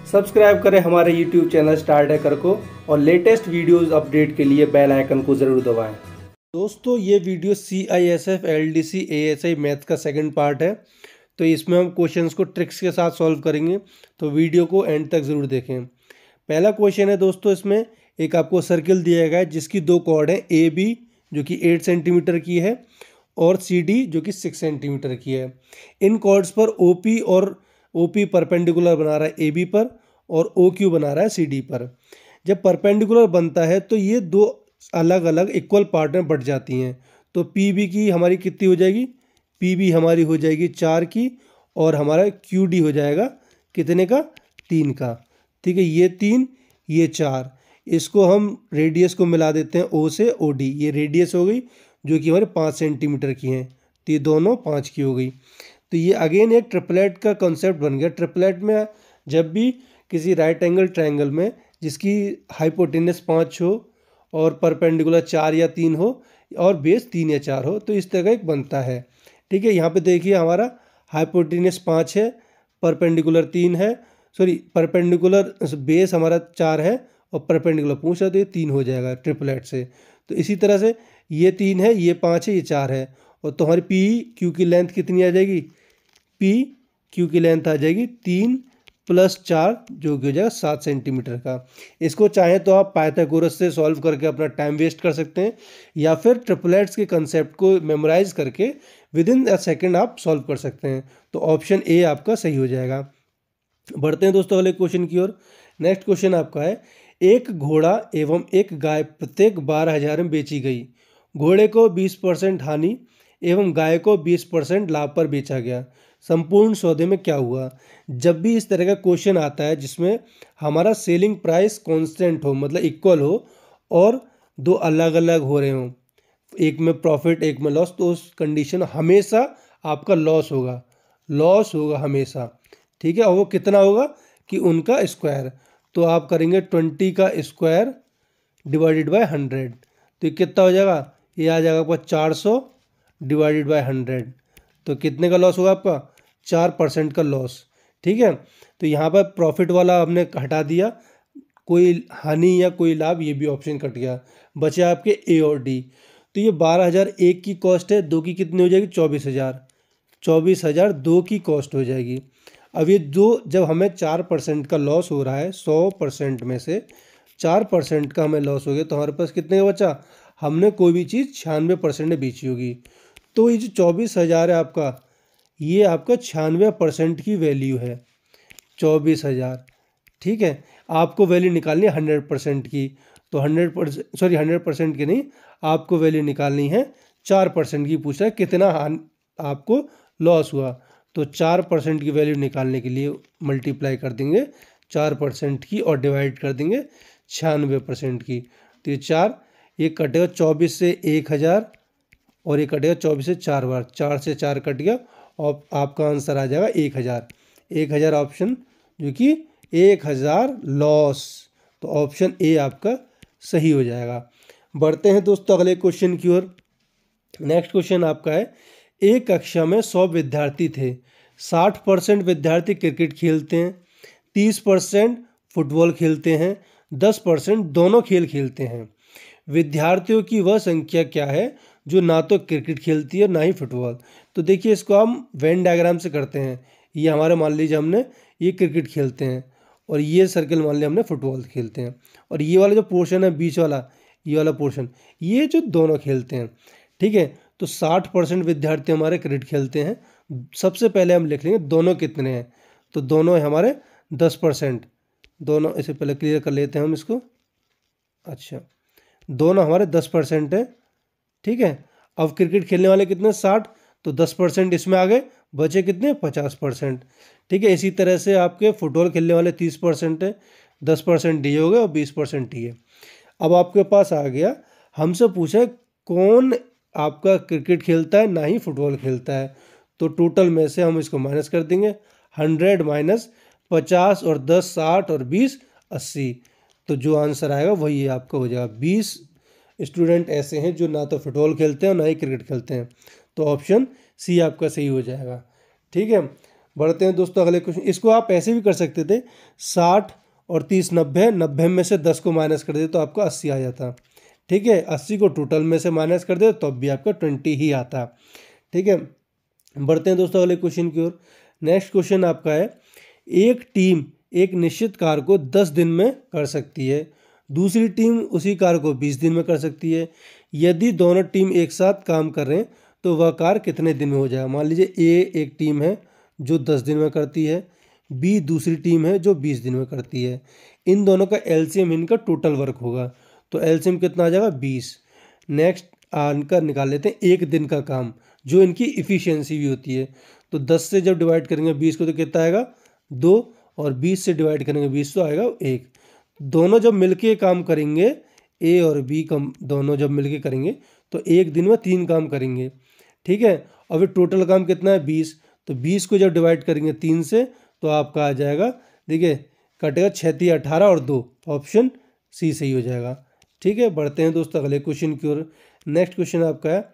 Subscribe करें हमारे YouTube channel star hacker को और लेटेस्ट वीडियोस अपडेट के लिए बेल आइकन को ज़रूर दबाएं। दोस्तों ये video CISF LDC ASI math का सेकंड पार्ट है, तो इसमें हम क्वेश्चंस को ट्रिक्स के साथ सॉल्व करेंगे, तो वीडियो को एंड तक ज़रूर देखें। पहला क्वेश्चन है दोस्तों, इसमें एक आपको सर्किल दिया गया है जिसकी दो कॉर्ड हैं, AB जो कि 8 सेंटीमीटर की है और CD जो कि 6 सेंटीमीटर की है। इन कॉर्ड्स पर OP परपेंडिकुलर बना रहा है AB पर और OQ बना रहा है CD पर। जब परपेंडिकुलर बनता है तो ये दो अलग अलग इक्वल पार्ट में बट जाती हैं, तो PB की हमारी कितनी हो जाएगी, PB हमारी हो जाएगी 4 की और हमारा QD हो जाएगा कितने का, 3 का। ठीक है, ये 3 ये 4, इसको हम रेडियस को मिला देते हैं O से OD। ये रेडियस हो गई जो कि हमारे 5 सेंटीमीटर की हैं, तो ये दोनों 5 की हो गई। तो ये अगेन एक ट्रिपलेट का कॉन्सेप्ट बन गया। ट्रिपलेट में जब भी किसी राइट एंगल ट्रायंगल में जिसकी हाइपोटेनस 5 हो और परपेंडिकुलर 4 या 3 हो और बेस 3 या 4 हो, तो इस तरह का एक बनता है। ठीक है, यहाँ पे देखिए हमारा हाइपोटेनस 5 है, परपेंडिकुलर 3 है, परपेंडिकुलर बेस हमारा 4 है और परपेंडिकुलर पूछ रहा तो ये 3 हो जाएगा ट्रिपलेट से। तो इसी तरह से ये 3 है, ये 5 है, ये 4 है, और तुम्हारी PQ की लेंथ कितनी आ जाएगी, PQ की लेंथ आ जाएगी 3 + 4 जो कि हो जाएगा 7 सेंटीमीटर का। इसको चाहे तो आप पाइथागोरस से सॉल्व करके अपना टाइम वेस्ट कर सकते हैं, या फिर ट्रिपलेट्स के कंसेप्ट को मेमोराइज करके विद इन अ सेकेंड आप सॉल्व कर सकते हैं। तो ऑप्शन ए आपका सही हो जाएगा। बढ़ते हैं दोस्तों अगले क्वेश्चन की ओर। नेक्स्ट क्वेश्चन आपका है, एक घोड़ा एवं एक गाय प्रत्येक 12,000 में बेची गई। घोड़े को 20% हानि एवं गाय को 20% लाभ पर बेचा गया। संपूर्ण सौदे में क्या हुआ। जब भी इस तरह का क्वेश्चन आता है जिसमें हमारा सेलिंग प्राइस कांस्टेंट हो, मतलब इक्वल हो, और दो अलग अलग हो रहे हों, एक में प्रॉफिट एक में लॉस, तो उस कंडीशन हमेशा आपका लॉस होगा हमेशा। ठीक है, और वो कितना होगा कि उनका स्क्वायर, तो आप करेंगे 20 का स्क्वायर डिवाइडेड बाय 100, तो ये कितना हो जाएगा, ये आ जाएगा आपका 400 डिवाइडेड बाय 100, तो कितने का लॉस होगा आपका, 4% का लॉस। ठीक है, तो यहाँ पर प्रॉफिट वाला हमने हटा दिया, कोई हानि या कोई लाभ ये भी ऑप्शन कट गया, बचे आपके A और D। तो ये 12,000 एक की कॉस्ट है, दो की कितनी हो जाएगी, 24,000 दो की कॉस्ट हो जाएगी। अब ये दो, जब हमें 4% का लॉस हो रहा है, 100% में से 4% का हमें लॉस हो गया, तो हमारे पास कितने का बचा, हमने कोई भी चीज़ 96% में बेची होगी, तो ये जो 24,000 है आपका, ये आपका 96% की वैल्यू है, 24,000। ठीक है, आपको वैल्यू निकालनी है 100% की, तो 100% की नहीं, आपको वैल्यू निकालनी है 4% की। पूछ रहा है कितना आपको लॉस हुआ, तो 4% की वैल्यू निकालने के लिए मल्टीप्लाई कर देंगे 4% की और डिवाइड कर देंगे 96% की, तो ये 4, ये कटेगा 24 से 1,000 और ये कटेगा 24 से 4 बार, 4 से 4 कट गया और आपका आंसर आ जाएगा 1,000 ऑप्शन, जो कि 1,000 लॉस, तो ऑप्शन ए आपका सही हो जाएगा। बढ़ते हैं दोस्तों अगले क्वेश्चन की ओर। नेक्स्ट क्वेश्चन आपका है, एक कक्षा में 100 विद्यार्थी थे, 60% विद्यार्थी क्रिकेट खेलते हैं, 30% फुटबॉल खेलते हैं, 10% दोनों खेल खेलते हैं। विद्यार्थियों की वह संख्या क्या है जो ना तो क्रिकेट खेलती है ना ही फुटबॉल। तो देखिए इसको हम वेन डायग्राम से करते हैं। ये हमारे मान लीजिए हमने ये क्रिकेट खेलते हैं और ये सर्कल मान लिया हमने फुटबॉल खेलते हैं, और ये वाला जो पोर्शन है बीच वाला, ये वाला पोर्शन, ये जो दोनों खेलते हैं। ठीक है, तो 60% विद्यार्थी हमारे क्रिकेट खेलते हैं। सबसे पहले हम लिख लेंगे दोनों कितने हैं, तो दोनों है हमारे 10%, दोनों इसे पहले क्लियर कर लेते हैं हम इसको। अच्छा, दोनों हमारे 10% है। ठीक है, अब क्रिकेट खेलने वाले कितने, 60, तो 10% इसमें आ गए, बचे कितने, 50%। ठीक है, इसी तरह से आपके फुटबॉल खेलने वाले 30% है, 10% ये हो गए और 20% ये। अब आपके पास आ गया, हमसे पूछा है कौन आपका क्रिकेट खेलता है ना ही फुटबॉल खेलता है, तो टोटल में से हम इसको माइनस कर देंगे, 100 माइनस 50 और 10 60 और 20 80, तो जो आंसर आएगा वही है आपका हो जाएगा। 20 स्टूडेंट ऐसे हैं जो ना तो फुटबॉल खेलते हैं और ना ही क्रिकेट खेलते हैं, तो ऑप्शन सी आपका सही हो जाएगा। ठीक है, बढ़ते हैं दोस्तों अगले क्वेश्चन। इसको आप ऐसे भी कर सकते थे, 60 और 30 90, 90 में से 10 को माइनस कर दे तो आपका 80 आ जाता। ठीक है, 80 को टोटल में से माइनस कर दे तो अब भी आपका 20 ही आता। ठीक है, बढ़ते हैं दोस्तों अगले क्वेश्चन की ओर। नेक्स्ट क्वेश्चन आपका है, एक टीम एक निश्चित कार्य को 10 दिन में कर सकती है, दूसरी टीम उसी कार्य को 20 दिन में कर सकती है। यदि दोनों टीम एक साथ काम कर रहे हैं तो वह कार्य कितने दिन में हो जाएगा। मान लीजिए ए एक टीम है जो 10 दिन में करती है, बी दूसरी टीम है जो 20 दिन में करती है। इन दोनों का एलसीएम इनका टोटल वर्क होगा, तो एलसीएम कितना आ जाएगा 20। नेक्स्ट इनका निकाल लेते हैं एक दिन का काम, जो इनकी इफ़िशियंसी भी होती है। तो 10 से जब डिवाइड करेंगे 20 को तो कितना आएगा 2, और 20 से डिवाइड करेंगे 20 तो आएगा 1। दोनों जब मिलके काम करेंगे, ए और बी कम दोनों जब मिलके करेंगे तो एक दिन में 3 काम करेंगे। ठीक है, और फिर टोटल काम कितना है 20, तो 20 को जब डिवाइड करेंगे 3 से तो आपका आ जाएगा, देखिए कटेगा 6 3 18 और 2, ऑप्शन सी सही हो जाएगा। ठीक है, बढ़ते हैं दोस्तों अगले क्वेश्चन की ओर। नेक्स्ट क्वेश्चन आपका है,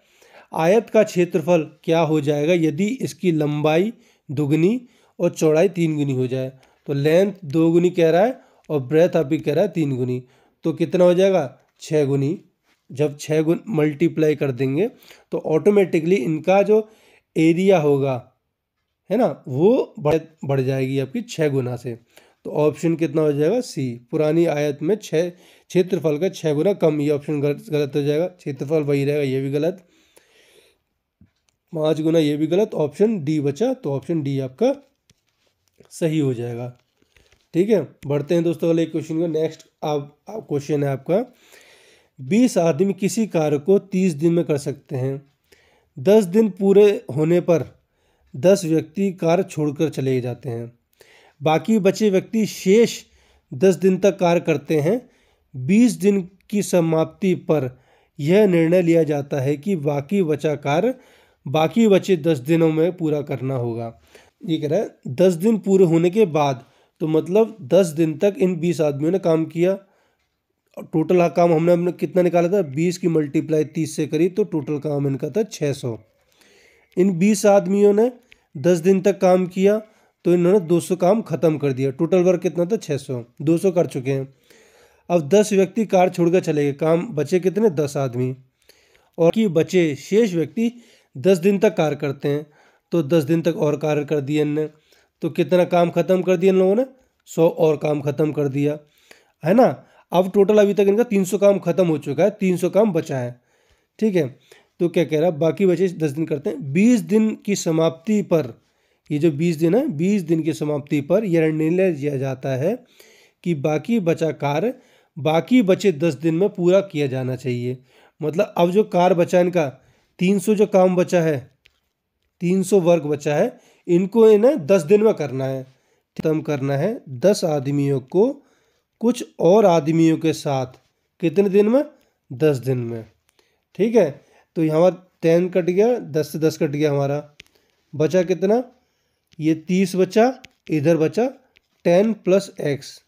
आयत का क्षेत्रफल क्या हो जाएगा यदि इसकी लंबाई दुगनी और चौड़ाई 3 गुनी हो जाए। तो लेंथ 2 गुनी कह रहा है और ब्रेथ अभी कह रहा है 3 गुनी, तो कितना हो जाएगा 6 गुनी। जब 6 गुण मल्टीप्लाई कर देंगे तो ऑटोमेटिकली इनका जो एरिया होगा है ना वो बढ़ जाएगी आपकी 6 गुना से। तो ऑप्शन कितना हो जाएगा सी, पुरानी आयत में 6 क्षेत्रफल का 6 गुना कम। ये ऑप्शन गलत हो जाएगा, क्षेत्रफल वही रहेगा, ये भी गलत। 5 गुना ये भी गलत, ऑप्शन डी बचा, तो ऑप्शन डी आपका सही हो जाएगा। ठीक है, बढ़ते हैं दोस्तों अगले क्वेश्चन को। नेक्स्ट क्वेश्चन है आपका, 20 आदमी किसी कार्य को 30 दिन में कर सकते हैं। 10 दिन पूरे होने पर 10 व्यक्ति कार्य छोड़कर चले जाते हैं, बाकी बचे व्यक्ति शेष 10 दिन तक कार्य करते हैं। 20 दिन की समाप्ति पर यह निर्णय लिया जाता है कि बाकी बचा कार्य बाकी बचे 10 दिनों में पूरा करना होगा। ये कह रहा है 10 दिन पूरे होने के बाद, तो मतलब 10 दिन तक इन 20 आदमियों ने काम किया। टोटल काम हमने कितना निकाला था, 20 की मल्टीप्लाई 30 से करी तो टोटल काम इनका था 600। इन 20 आदमियों ने 10 दिन तक काम किया तो इन्होंने 200 काम खत्म कर दिया। टोटल वर्क कितना था 600, 200 कर चुके हैं। अब 10 व्यक्ति कार छोड़कर चले गए, काम बचे कितने 10 आदमी, और कि बचे शेष व्यक्ति 10 दिन तक कार्य करते हैं, तो 10 दिन तक और कार्य कर दिए इनने, तो कितना काम खत्म कर दिया इन लोगों ने 100 और काम खत्म कर दिया है ना। अब टोटल अभी तक इनका 300 काम खत्म हो चुका है, 300 काम बचा है। ठीक है, तो क्या कह रहा है, बाकी बचे 10 दिन करते हैं। 20 दिन की समाप्ति पर, ये जो 20 दिन है, 20 दिन की समाप्ति पर यह निर्णय लिया जाता है कि बाकी बचा कार्य बाकी बचे 10 दिन में पूरा किया जाना चाहिए। मतलब अब जो कार्य बचा इनका 300 जो काम बचा है, 300 वर्क बचा है, इनको इन्हें 10 दिन में करना है, खत्म करना है 10 आदमियों को कुछ और आदमियों के साथ। कितने दिन में 10 दिन में। ठीक है, तो यहाँ 10 कट गया, 10 से 10 कट गया, हमारा बचा कितना, ये 30 बचा, इधर बचा 10 + x,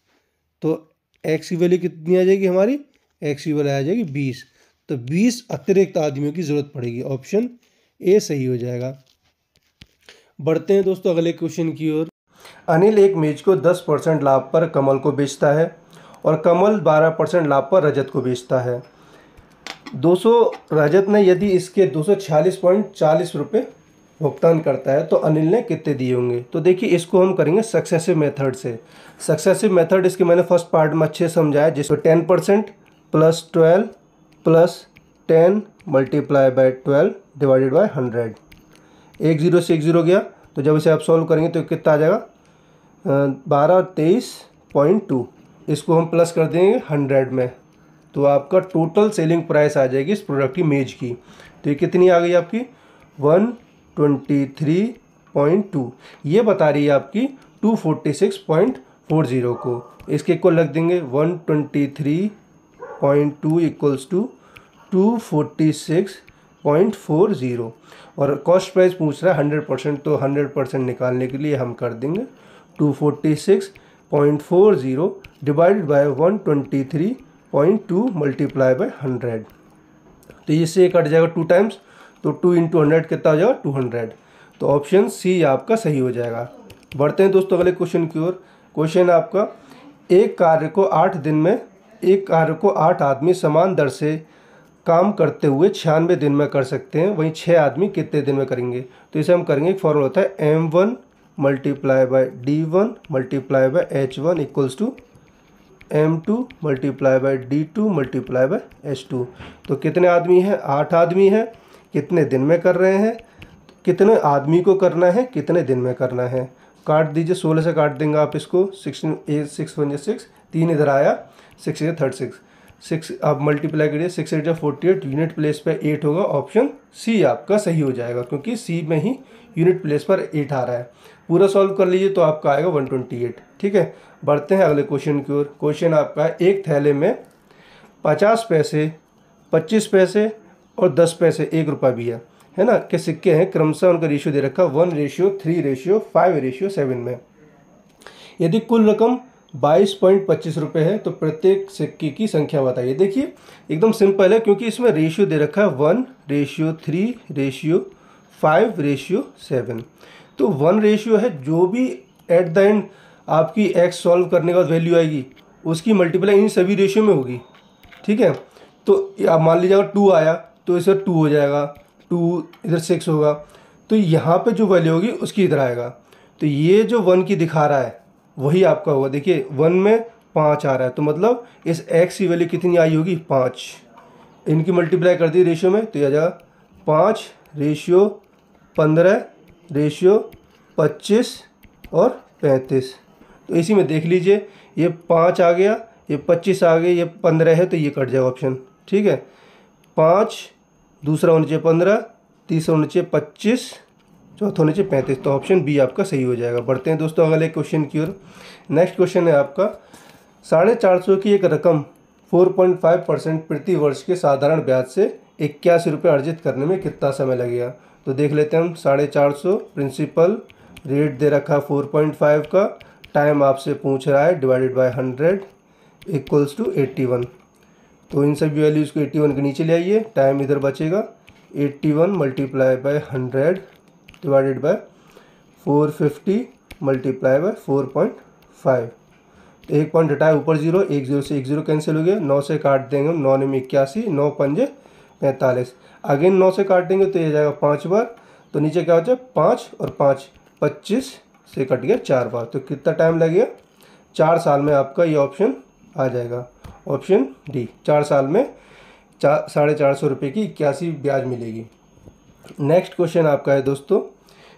तो x की वैल्यू कितनी आ जाएगी हमारी, x की वैल्यू आ जाएगी 20। तो 20 अतिरिक्त आदमियों की ज़रूरत पड़ेगी, ऑप्शन ए सही हो जाएगा। बढ़ते हैं दोस्तों अगले क्वेश्चन की ओर। अनिल एक मेज को 10% लाभ पर कमल को बेचता है और कमल 12% लाभ पर रजत को बेचता है। 200 रजत ने यदि इसके 246.40 रुपये भुगतान करता है तो अनिल ने कितने दिए होंगे। तो देखिए इसको हम करेंगे सक्सेसिव मेथड से। सक्सेसिव मेथड इसके मैंने फर्स्ट पार्ट में अच्छे समझाया, जिसको 10% + 12 + 10 × 12 डिवाइडेड बाय 100। 1 0 से 1 0 गया, तो जब इसे आप सॉल्व करेंगे तो कितना आ जाएगा 12 और 23.2। इसको हम प्लस कर देंगे 100 में, तो आपका टोटल सेलिंग प्राइस आ जाएगी इस प्रोडक्ट की मेज की। तो ये कितनी आ गई आपकी 123.2। ये बता रही है आपकी 246.40 को। इसके इक्वल रख देंगे 123.2 = 246.40। और कॉस्ट प्राइस पूछ रहा है 100%, तो 100% निकालने के लिए हम कर देंगे 246.40 डिवाइडेड बाय 123.2 मल्टीप्लाई बाय 100। तो इससे कट जाएगा 2 टाइम्स, तो 2 × 100 कितना हो जाएगा 200। तो ऑप्शन सी आपका सही हो जाएगा। बढ़ते हैं दोस्तों अगले क्वेश्चन की ओर। क्वेश्चन है आपका, एक कार्य को 8 आदमी समान दर से काम करते हुए 96 दिन में कर सकते हैं, वहीं 6 आदमी कितने दिन में करेंगे। तो इसे हम करेंगे, एक फॉर्मूला होता है m1 multiply by d1 multiply by h1 equals to m2 multiply by d2 multiply by h2। तो कितने आदमी हैं, 8 आदमी हैं, कितने दिन में कर रहे हैं, कितने आदमी को करना है, कितने दिन में करना है। काट दीजिए, 16 से काट देंगे आप इसको, 6 1 6, 3 इधर आया, 6 36, 6 आप मल्टीप्लाई करिए, 6 8 48, यूनिट प्लेस पे 8 होगा, ऑप्शन सी आपका सही हो जाएगा क्योंकि सी में ही यूनिट प्लेस पर 8 आ रहा है। पूरा सॉल्व कर लीजिए तो आपका आएगा 128। ठीक है, बढ़ते हैं अगले क्वेश्चन की ओर। क्वेश्चन आपका है, एक थैले में 50 पैसे, 25 पैसे और 10 पैसे, 1 रुपया भी है ना, के सिक्के हैं, क्रमशः उनका रेशियो दे रखा 1:3:5:7 में। यदि कुल रकम 22.25 रुपये है तो प्रत्येक सिक्के की संख्या बताइए। देखिए एकदम सिंपल है क्योंकि इसमें रेशियो दे रखा है 1:3:5:7। तो 1 रेशियो है, जो भी एट द एंड आपकी एक्स सॉल्व करने के बाद वैल्यू आएगी उसकी मल्टीप्लाई इन सभी रेशियो में होगी। ठीक है, तो आप मान लीजिए अगर 2 आया तो इसे 2 हो जाएगा, 2 इधर 6 होगा, तो यहाँ पे जो वैल्यू होगी उसकी इधर आएगा। तो ये जो 1 की दिखा रहा है वही आपका होगा। देखिए 1 में 5 आ रहा है तो मतलब इस x की वैल्यू कितनी आई होगी, 5। इनकी मल्टीप्लाई कर दी रेशियो में तो यह आ जाएगा 5:15:25 और 35। तो इसी में देख लीजिए, ये 5 आ गया, ये 25 आ गया, ये 15 है तो ये कट जाएगा ऑप्शन। ठीक है, 5, दूसरा होना चाहिए 15, तीसरा होना चाहिए 25, चौथा होना चाहिए 35। तो ऑप्शन बी आपका सही हो जाएगा। बढ़ते हैं दोस्तों अगले क्वेश्चन की ओर। नेक्स्ट क्वेश्चन है आपका, 450 की एक रकम 4.5% प्रति वर्ष के साधारण ब्याज से 81 रुपये अर्जित करने में कितना समय लगेगा। तो देख लेते हैं हम, 450 प्रिंसिपल, रेट दे रखा 4.5 का, टाइम आपसे पूछ रहा है, डिवाइडेड बाय 100 इक्वल्स टू 81। तो इन सभी वैल्यूज़ को 81 के नीचे ले आइए, टाइम इधर बचेगा, 81 multiply by 100 divided bye 450 multiply by 4.5। तो 1 पॉइंट हटाए, ऊपर 0, 1 0 से 1 0 कैंसिल हो गया, 9 से काट देंगे हम, 9 में 81, 9 पंजे 45, अगेन 9 से काट देंगे तो ये जाएगा 5 बार, तो नीचे क्या हो जाए 5 और 5 25 से कट गया 4 बार। तो कितना टाइम लगेगा, 4 साल में आपका ये ऑप्शन आ जाएगा, ऑप्शन डी। 4 साल में 450 रुपये की 81 ब्याज मिलेगी। नेक्स्ट क्वेश्चन आपका है दोस्तों,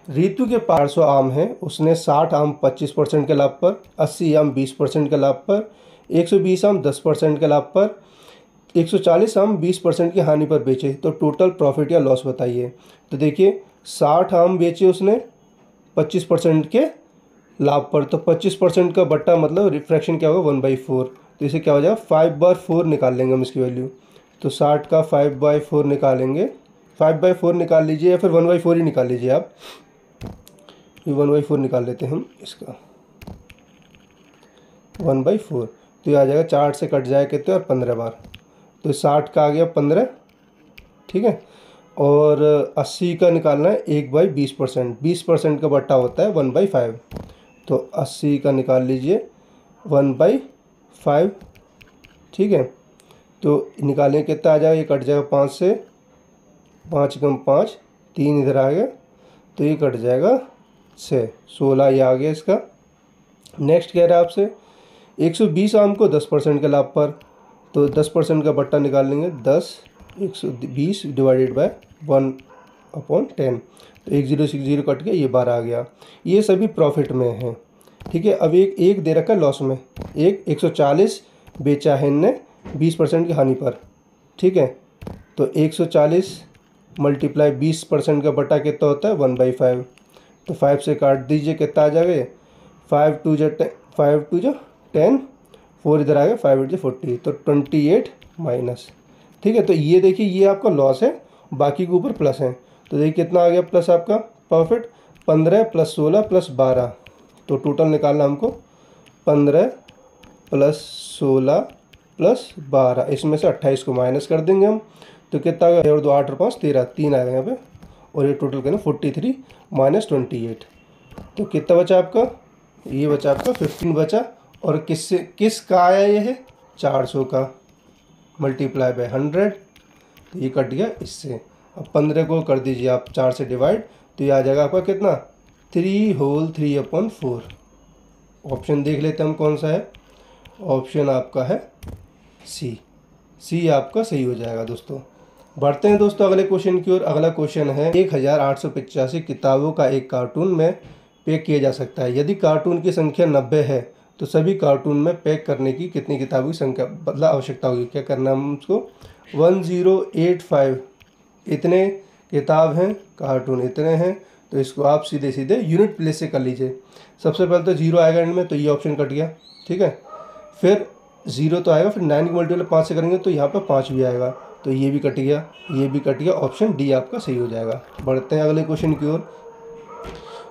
रीतु के 400 आम हैं, उसने 60 आम 25% के लाभ पर, 80 आम 20% के लाभ पर, 120 आम 10% के लाभ पर, 140 आम 20% की हानि पर बेचे, तो टोटल प्रॉफिट या लॉस बताइए। तो देखिए 60 आम बेचे उसने 25% के लाभ पर, तो 25% का बट्टा मतलब रिफ्रैक्शन क्या होगा 1/4, तो इसे क्या हो जाएगा 5/4 निकाल लेंगे हम इसकी वैल्यू। तो 60 का 5/4 निकालेंगे, 5/4 निकाल लीजिए या फिर 1/4 ही निकाल लीजिए आप, ये 1/4 निकाल लेते हैं हम इसका, 1/4। तो ये आ जाएगा, 4 से कट जाए कितने और 15 बार, तो 60 का आ गया 15। ठीक है, और 80 का निकालना है 1/20%, 20% का बट्टा होता है 1/5, तो 80 का निकाल लीजिए 1/5। ठीक है, तो निकालें कितना आ जाएगा, ये कट जाएगा 5 से, 5 कम 5, 3 इधर आ गया, तो ये कट जाएगा 6, 16 ये आ गया इसका। नेक्स्ट कह रहा है आपसे 120 आम को 10% के लाभ पर, तो 10% का बट्टा निकाल लेंगे, 10 120 डिवाइडेड बाय 1/10, तो 1 0 6 0 कट गया, ये 12 आ गया। ये सभी प्रॉफिट में है। ठीक है, अब एक दे रखा है लॉस में, 140 बेचा है इनने 20% की हानि पर। ठीक है, तो 140 मल्टीप्लाई 20% का बटा कितना होता है 1/5, तो 5 से काट दीजिए कितना आ जाएगा, 5 2 जो 10, 4 इधर आ गया, 5 8 जो 40, तो 28 माइनस। ठीक है, तो ये देखिए ये आपका लॉस है, बाकी के ऊपर प्लस है, तो देखिए कितना आ गया प्लस आपका प्रॉफिट, 15 + 16 + 12, तो टोटल निकालना हमको 15 + 16 + 12, इसमें से 28 को माइनस कर देंगे हम, तो कितना आ गया, और 2 8 और 5 13, 3 आएगा यहाँ पे, और ये टोटल करना 43 - 28। तो कितना बचा आपका, ये बचा आपका 15 बचा। और किसका आया ये है 400 का, मल्टीप्लाई बाय 100, तो ये कट गया इससे। अब 15 को कर दीजिए आप 4 से डिवाइड, तो ये आ जाएगा आपका कितना 3 होल 3/4। ऑप्शन देख लेते हैं हम कौन सा है। ऑप्शन आपका है सी आपका सही हो जाएगा दोस्तों। बढ़ते हैं दोस्तों अगले क्वेश्चन की ओर। अगला क्वेश्चन है 1885 किताबों का एक कार्टून में पैक किया जा सकता है। यदि कार्टून की संख्या 90 है तो सभी कार्टून में पैक करने की कितनी किताबों की संख्या मतलब आवश्यकता होगी। क्या करना है हमको 1085 इतने किताब हैं, कार्टून इतने हैं, तो इसको आप सीधे सीधे यूनिट प्लेस से कर लीजिए। सबसे पहले तो 0 आएगा एंड में, तो ये ऑप्शन कट गया, ठीक है। फिर 0 तो आएगा, फिर 9 की मल्टीप्लाई 5 से करेंगे तो यहाँ पर 5 भी आएगा, तो ये भी कट गया, ये भी कट गया। ऑप्शन डी आपका सही हो जाएगा। बढ़ते हैं अगले क्वेश्चन की ओर।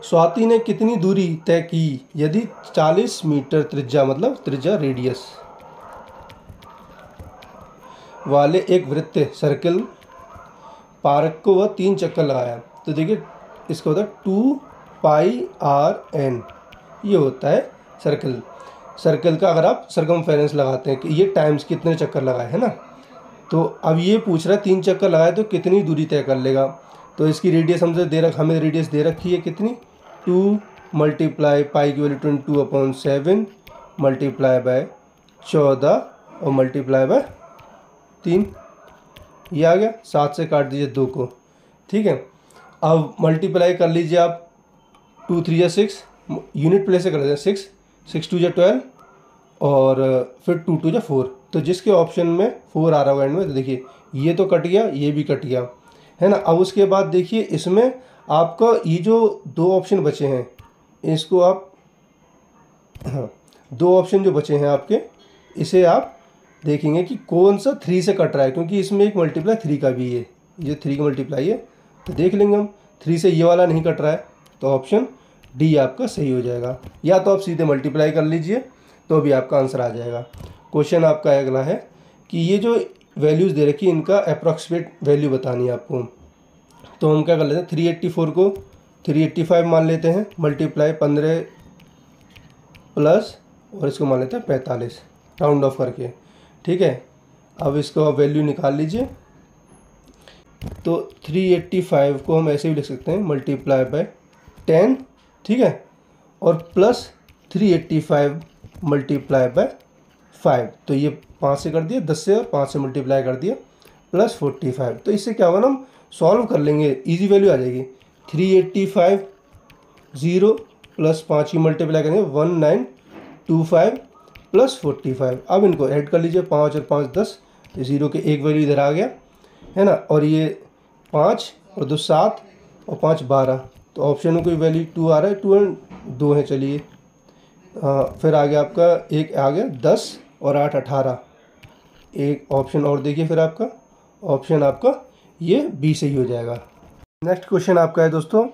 स्वाति ने कितनी दूरी तय की यदि 40 मीटर त्रिज्या मतलब त्रिज्या रेडियस वाले एक वृत्त सर्कल पार्क को वह 3 चक्कर लगाया। तो देखिए इसका होता है 2πrn, ये होता है सर्कल का अगर आप सरकमफेरेंस लगाते हैं कि ये टाइम्स कितने चक्कर लगाए है ना। तो अब ये पूछ रहा है 3 चक्कर लगाए तो कितनी दूरी तय कर लेगा। तो इसकी रेडियस हमें रेडियस दे रखी है कितनी 2 मल्टीप्लाई पाई की वैल्यू 22/7 मल्टीप्लाई बाय 14 और मल्टीप्लाई बाय 3, ये आ गया। 7 से काट दीजिए 2 को, ठीक है। अब मल्टीप्लाई कर लीजिए आप 2 3 या 6, यूनिट प्लेस से कर देते हैं 6 6 2 या 12 और फिर 2 2 या 4। तो जिसके ऑप्शन में 4 आ रहा होगा एंड में, तो देखिए ये तो कट गया, ये भी कट गया है ना। अब उसके बाद देखिए इसमें आपका ये जो 2 ऑप्शन बचे हैं इसको आप 2 ऑप्शन जो बचे हैं आपके, इसे आप देखेंगे कि कौन सा 3 से कट रहा है, क्योंकि इसमें एक मल्टीप्लाई 3 का भी है, ये 3 का मल्टीप्लाई है। तो देख लेंगे हम 3 से ये वाला नहीं कट रहा है, तो ऑप्शन डी आपका सही हो जाएगा। या तो आप सीधे मल्टीप्लाई कर लीजिए तो भी आपका आंसर आ जाएगा। क्वेश्चन आपका अगला है कि ये जो वैल्यूज़ दे रखी है इनका अप्रॉक्सीमेट वैल्यू बतानी है आपको। तो हम क्या कर लेते हैं 384 को 385 मान लेते हैं, मल्टीप्लाई 15 प्लस और इसको मान लेते हैं 45 राउंड ऑफ करके, ठीक है। अब इसको आप वैल्यू निकाल लीजिए। तो 385 को हम ऐसे भी लिख सकते हैं मल्टीप्लाई बाय 10, ठीक है, और प्लस 385 मल्टीप्लाई बाय 5। तो ये 5 से कर दिया, 10 से और 5 से मल्टीप्लाई कर दिया प्लस 45। तो इससे क्या होगा ना हम सॉल्व कर लेंगे, इजी वैल्यू आ जाएगी। 385 0 प्लस 5 की मल्टीप्लाई करेंगे 1925 प्लस 45। अब इनको ऐड कर लीजिए, 5 और 5 10, 0 के एक वैल्यू इधर आ गया है ना। और ये 5 और 2 7 और 5 12, तो ऑप्शन में कोई वैल्यू 2 आ रहा है, 2 और 2 है, चलिए। फिर आ गया आपका एक आ गया 10 और 8 18, एक ऑप्शन और देखिए फिर आपका ऑप्शन आपका ये बी सही हो जाएगा। नेक्स्ट क्वेश्चन आपका है दोस्तों,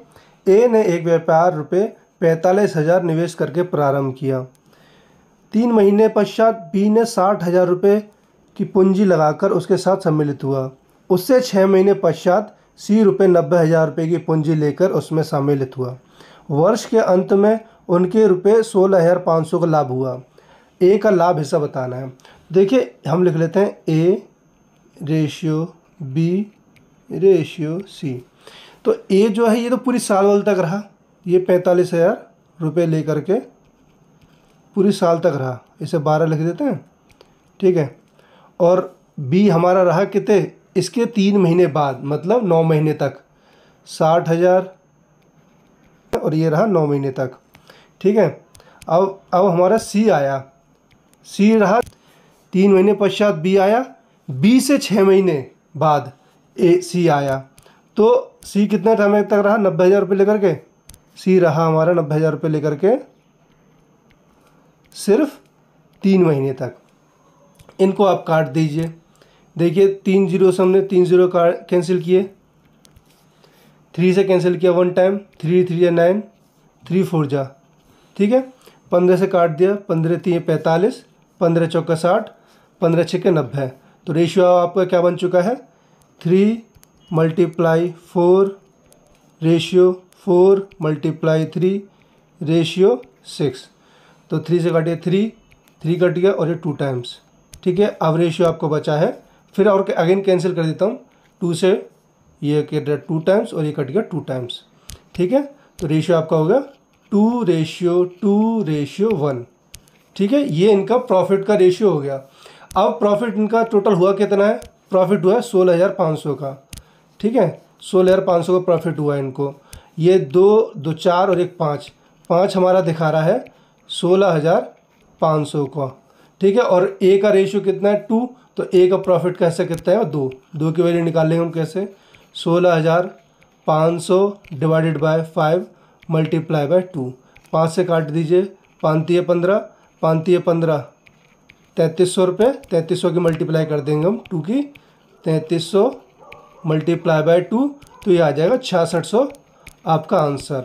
ए ने एक व्यापार रुपये 45,000 निवेश करके प्रारंभ किया। 3 महीने पश्चात बी ने 60,000 रुपये की पूंजी लगाकर उसके साथ सम्मिलित हुआ। उससे 6 महीने पश्चात सी रुपये 90,000 रुपये की पूंजी लेकर उसमें सम्मिलित हुआ। वर्ष के अंत में उनके रुपये 16,500 का लाभ हुआ। ए का लाभ हिस्सा बताना है। देखिए हम लिख लेते हैं A ratio B ratio C. तो ए जो है ये तो पूरी साल वाल तक रहा, ये 45,000 रुपये लेकर के पूरी साल तक रहा, इसे 12 लिख देते हैं, ठीक है। और बी हमारा रहा कितने, इसके 3 महीने बाद मतलब 9 महीने तक 60,000, और ये रहा 9 महीने तक, ठीक है। अब हमारा सी आया, सी रहा 3 महीने पश्चात बी आया, बी से 6 महीने बाद ए सी आया। तो सी कितने टाइम तक रहा 90,000 रुपये लेकर के, सी रहा हमारा 90,000 रुपये लेकर के सिर्फ 3 महीने तक। इनको आप काट दीजिए, देखिए 3 जीरो से हमने 3 जीरो कैंसिल किए, 3 से कैंसिल किया 1 टाइम, 3 3 या 9, 3 4 जा, ठीक है। 15 से काट दिया, 15 3 45, 15 चौका 60, 15 6 90। तो रेशियो आपका क्या बन चुका है 3 मल्टीप्लाई 4 रेशियो 4 मल्टीप्लाई 3 रेशियो 6। तो 3 से काटिए 3 कट गया और ये 2 टाइम्स। ठीक है, अब रेशियो आपको बचा है, फिर और अगेन कैंसिल कर देता हूँ। 2 से ये कट गया 2 टाइम्स और ये कट गया 2 टाइम्स। ठीक है, तो रेशियो आपका हो गया 2:1। ठीक है, ये इनका प्रॉफिट का रेशियो हो गया। अब प्रॉफिट इनका टोटल हुआ कितना है? प्रॉफिट हुआ है 16,500 का। ठीक है, 16,500 का प्रॉफिट हुआ है इनको। ये 2 4 और एक 5 हमारा दिखा रहा है 16,500 का। ठीक है, और ए का रेशियो कितना है? 2। तो ए का प्रॉफिट कैसे कितना है? 2 की वैल्यू निकाल लेंगे हम कैसे? 16,500 डिवाइडेड बाय 5 मल्टीप्लाई बाय 2। 5 से काट दीजिए, 5×3 = 15, 3300 रुपये। 3300 की मल्टीप्लाई कर देंगे हम 2 की, 3300 मल्टीप्लाई बाय 2, तो ये आ जाएगा 6600 आपका आंसर।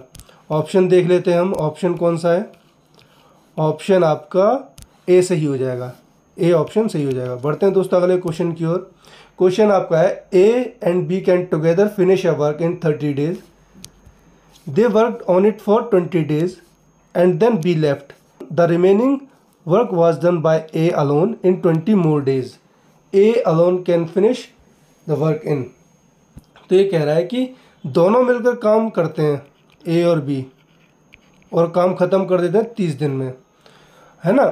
ऑप्शन देख लेते हैं हम, ऑप्शन कौन सा है? ऑप्शन आपका ए सही हो जाएगा, ए ऑप्शन सही हो जाएगा। बढ़ते हैं दोस्तों अगले क्वेश्चन की ओर। क्वेश्चन आपका है A and B can together finish a work in 30 days। They worked on it for 20 days and then B left. The remaining work was done by A alone in 20 more days। A alone can finish the work in. तो ये कह रहा है कि दोनों मिलकर काम करते हैं, ए और बी, और काम ख़त्म कर देते हैं 30 दिन में, है ना?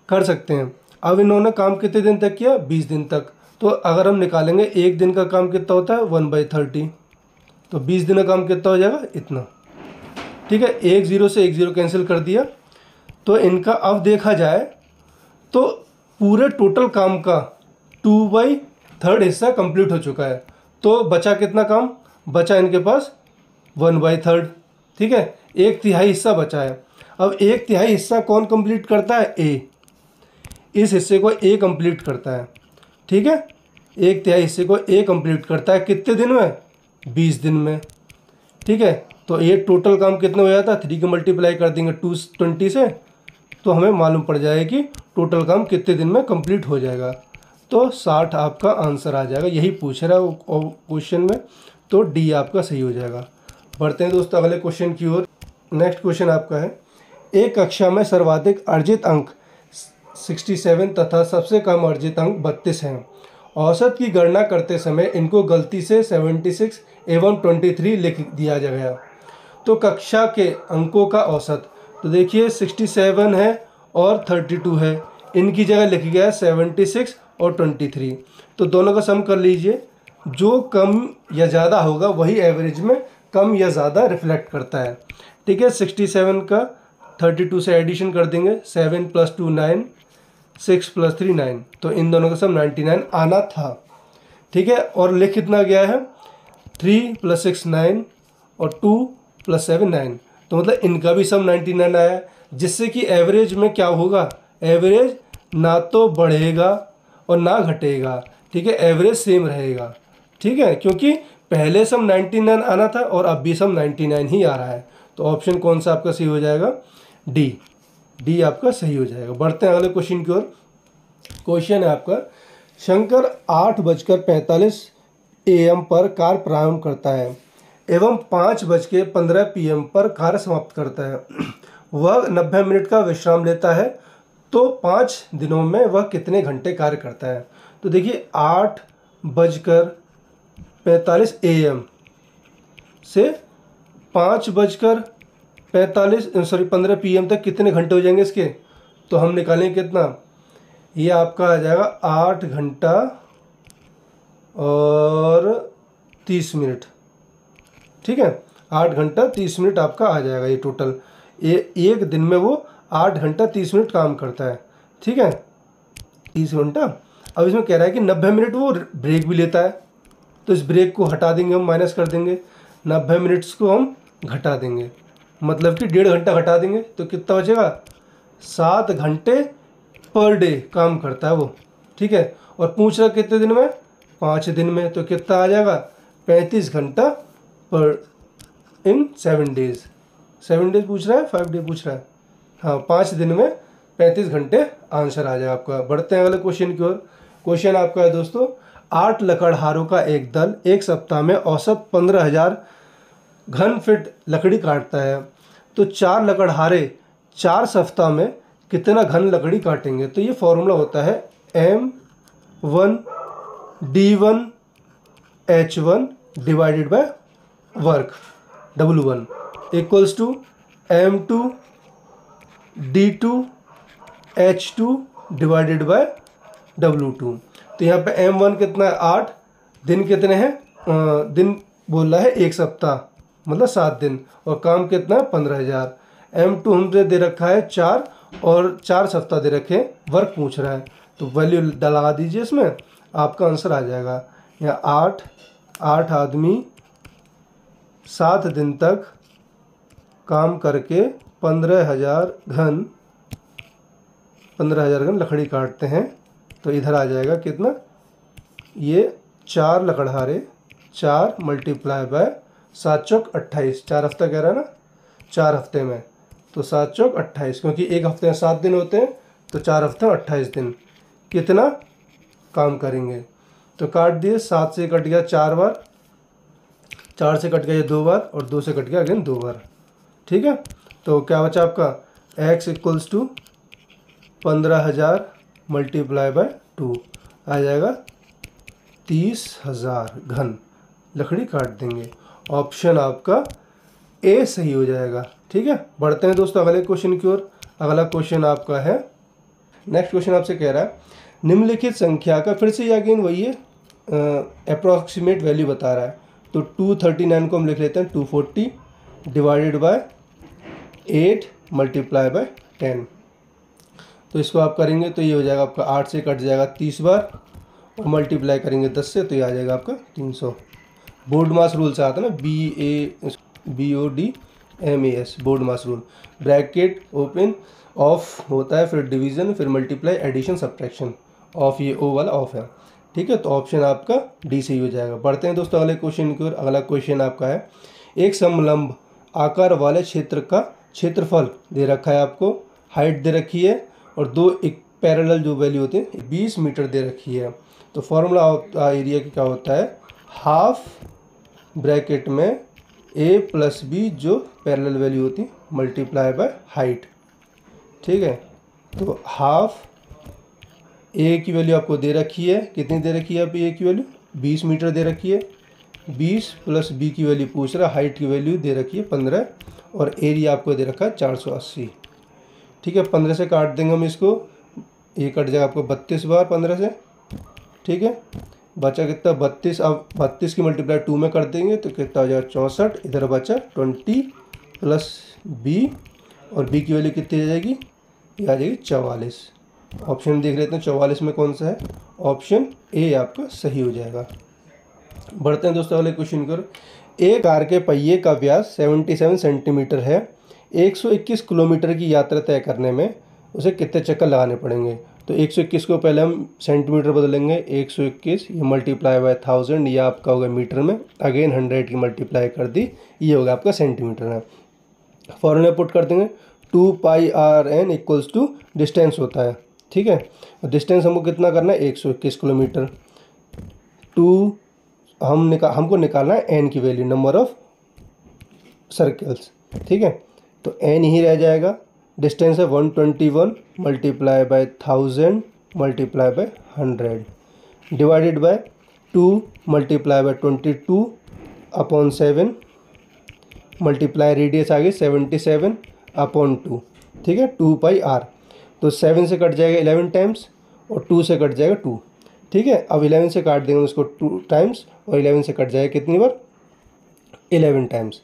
कर सकते हैं। अब इन्होंने काम कितने दिन तक किया? 20 दिन तक। तो अगर हम निकालेंगे एक दिन का काम कितना होता है? 1/30। तो 20 दिन का काम कितना हो जाएगा? इतना। ठीक है, एक 0 से एक 0 कैंसिल कर दिया। तो इनका अब देखा जाए तो पूरे टोटल काम का 2/3 हिस्सा कंप्लीट हो चुका है। तो बचा कितना काम? बचा इनके पास 1/3। ठीक है, 1/3 हिस्सा बचा है। अब 1/3 हिस्सा कौन कंप्लीट करता है? ए। इस हिस्से को ए कंप्लीट करता है। ठीक है, 1/3 हिस्से को ए कंप्लीट करता है कितने दिन में? 20 दिन में। ठीक है, तो ये टोटल काम कितना हो जाता है? 3 की मल्टीप्लाई कर देंगे 220 से, तो हमें मालूम पड़ जाएगा कि टोटल काम कितने दिन में कंप्लीट हो जाएगा। तो 60 आपका आंसर आ जाएगा, यही पूछ रहा है क्वेश्चन में। तो डी आपका सही हो जाएगा। बढ़ते हैं दोस्तों अगले क्वेश्चन की ओर। नेक्स्ट क्वेश्चन आपका है एक कक्षा में सर्वाधिक अर्जित अंक 67 तथा सबसे कम अर्जित अंक 32 हैं। औसत की गणना करते समय इनको गलती से 76 एवं 23 लिख दिया गया। तो कक्षा के अंकों का औसत, तो देखिए 67 है और 32 है, इनकी जगह लिख गया है 76 और 23। तो दोनों का सम कर लीजिए, जो कम या ज़्यादा होगा वही एवरेज में कम या ज़्यादा रिफ्लेक्ट करता है। ठीक है, 67 का 32 से एडिशन कर देंगे, 7 + 2 9, 6 + 3 9, तो इन दोनों का सम 99 आना था। ठीक है, और लिख कितना गया है? 3 + 6 9 और 2 + 7 9, तो मतलब इनका भी सम 99 आया, जिससे कि एवरेज में क्या होगा? एवरेज ना तो बढ़ेगा और ना घटेगा। ठीक है, एवरेज सेम रहेगा। ठीक है, क्योंकि पहले सम 99 आना था और अब भी सम 99 ही आ रहा है। तो ऑप्शन कौन सा आपका सही हो जाएगा? डी आपका सही हो जाएगा। बढ़ते हैं अगले क्वेश्चन की ओर। क्वेश्चन है आपका शंकर 8:45 AM पर कार्य प्रारंभ करता है एवं 5:15 PM पर कार्य समाप्त करता है। वह 90 मिनट का विश्राम लेता है, तो 5 दिनों में वह कितने घंटे कार्य करता है? तो देखिए 8:45 AM से 15 PM तक कितने घंटे हो जाएंगे इसके? तो हम निकालेंगे कितना? ये आपका आ जाएगा 8 घंटा और 30 मिनट। ठीक है, 8 घंटा 30 मिनट आपका आ जाएगा ये टोटल। एक दिन में वो 8 घंटा 30 मिनट काम करता है। ठीक है, 30 घंटा। अब इसमें कह रहा है कि 90 मिनट वो ब्रेक भी लेता है, तो इस ब्रेक को हटा देंगे हम, माइनस कर देंगे, 90 मिनट्स को हम घटा देंगे, मतलब कि 1.5 घंटा घटा देंगे, तो कितना बचेगा? 7 घंटे पर डे काम करता है वो। ठीक है, और पूछ रहा कितने दिन में? 5 दिन में, तो कितना आ जाएगा? 35 घंटा पर इन 7 डेज। 7 डेज पूछ रहा है, 5 डे पूछ रहा है? हाँ, 5 दिन में 35 घंटे आंसर आ जाएगा आपका। बढ़ते हैं अगले क्वेश्चन की ओर। क्वेश्चन आपका है दोस्तों 8 लकड़हारों का एक दल एक सप्ताह में औसत 15,000 घन फीट लकड़ी काटता है। तो 4 लकड़हारे 4 सप्ताह में कितना घन लकड़ी काटेंगे। तो ये फॉर्मूला होता है M1D1H1 divided by work W1 equals to M2D2H2 divided by W2। तो यहाँ पे M1 कितना है 8, दिन कितने हैं, दिन बोल रहा है 1 सप्ताह मतलब 7 दिन, और काम कितना है 15,000। M2 हमसे दे रखा है 4 और 4 सप्ताह दे रखे हैं, वर्क पूछ रहा है, तो वैल्यू डला दीजिए इसमें, आपका आंसर आ जाएगा। यहाँ 8 आदमी 7 दिन तक काम करके 15,000 घन लकड़ी काटते हैं। तो इधर आ जाएगा कितना, ये 4 लकड़हारे 4 मल्टीप्लाई बाय 7 चौक 28, 4 हफ्ता कह रहा है ना, 4 हफ्ते में, तो 7 चौक 28, क्योंकि एक हफ्ते में 7 दिन होते हैं, तो 4 हफ्ते में 28 दिन कितना काम करेंगे। तो काट दिए, 7 से कट गया 4 बार, 4 से कट गया ये 2 बार, और 2 से कट गया अगेन 2 बार। ठीक है, तो क्या बचा आपका x equals to 15,000 multiply by 2 आ जाएगा 30,000 घन लकड़ी काट देंगे। ऑप्शन आपका ए सही हो जाएगा। ठीक है, बढ़ते हैं दोस्तों अगले क्वेश्चन की ओर। अगला क्वेश्चन आपका है, नेक्स्ट क्वेश्चन आपसे कह रहा है निम्नलिखित संख्या का, फिर से अगेन वही है, अप्रॉक्सीमेट वैल्यू बता रहा है। तो 239 को हम लिख लेते हैं 240 डिवाइडेड बाय 8 मल्टीप्लाई बाय 10। तो इसको आप करेंगे तो ये हो जाएगा आपका 8 से कट जाएगा 30 बार, और मल्टीप्लाई करेंगे 10 से, तो ये आ जाएगा आपका 300। बोर्ड मास रूल से आता है ना, BODMAS board mass rule, bracket open of होता है, फिर डिवीजन, फिर मल्टीप्लाई, एडिशन, सब्ट्रैक्शन, ऑफ ये ओ वाला ऑफ है। ठीक है, तो ऑप्शन आपका डी सही हो जाएगा। बढ़ते हैं दोस्तों अगले क्वेश्चन की ओर। अगला क्वेश्चन आपका है एक समलंब आकार वाले क्षेत्र का क्षेत्रफल दे रखा है आपको, हाइट दे रखी है, और 2 एक पैरेलल जो वैल्यू होती है 20 मीटर दे रखी है। तो फॉर्मूला एरिया की क्या होता है, हाफ ब्रैकेट में a प्लस बी जो पैरेलल वैल्यू होती है मल्टीप्लाई बाय हाइट। ठीक है, तो हाफ a की वैल्यू आपको दे रखी है, कितनी दे रखी है, आप a की वैल्यू 20 मीटर दे रखी है, 20 प्लस b की वैल्यू पूछ रहा है, हाइट की वैल्यू दे रखी है 15, और एरिया आपको दे रखा है 480। ठीक है, 15 से काट देंगे हम इसको, ये कट जाएगा आपको 32 बार 15 से। ठीक है, बचा कितना 32, अब 32 की मल्टीप्लाई 2 में कर देंगे तो कितना हो जाएगा 64, इधर बचा 20 प्लस b, और b की वैल्यू कितनी आ जाएगी, ये आ जाएगी 44। ऑप्शन देख लेते हैं 44 में कौन सा है, ऑप्शन ए आपका सही हो जाएगा। बढ़ते हैं दोस्तों अगले क्वेश्चन की ओर। एक कार के पहिए का व्यास 77 सेंटीमीटर है, 121 किलोमीटर की यात्रा तय करने में उसे कितने चक्कर लगाने पड़ेंगे। तो 121 को पहले हम सेंटीमीटर बदलेंगे, 121 ये मल्टीप्लाई बाय 1000, ये आपका होगा मीटर में, अगेन 100 की मल्टीप्लाई कर दी, ये होगा आपका सेंटीमीटर में। फॉर्मूला पुट कर देंगे 2πrn इक्वल्स टू डिस्टेंस होता है। ठीक है, डिस्टेंस हमको कितना करना है 121 किलोमीटर, हमको निकालना है n की वैल्यू, नंबर ऑफ सर्कल्स। ठीक है, तो n ही रह जाएगा, डिस्टेंस है 121 multiply by 1000 multiply by 100 divided by 2 multiply by 22 upon 7 multiply radius आ गई 77 अपॉन 2। ठीक है, 2πr, तो 7 से कट जाएगा 11 टाइम्स, और 2 से कट जाएगा 2। ठीक है, अब 11 से काट देंगे उसको 2 टाइम्स, और 11 से कट जाएगा कितनी बार 11 टाइम्स।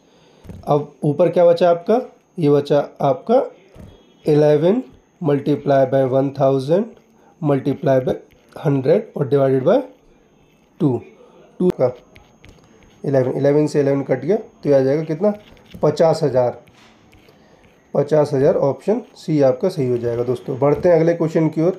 अब ऊपर क्या बचा आपका, ये बचा आपका 11 मल्टीप्लाई बाय 1000 मल्टीप्लाई बाय 100 और डिवाइडेड बाय 2 का 11 से 11 कट गया, तो ये आ जाएगा कितना 50,000। ऑप्शन सी आपका सही हो जाएगा। दोस्तों बढ़ते हैं अगले क्वेश्चन की ओर।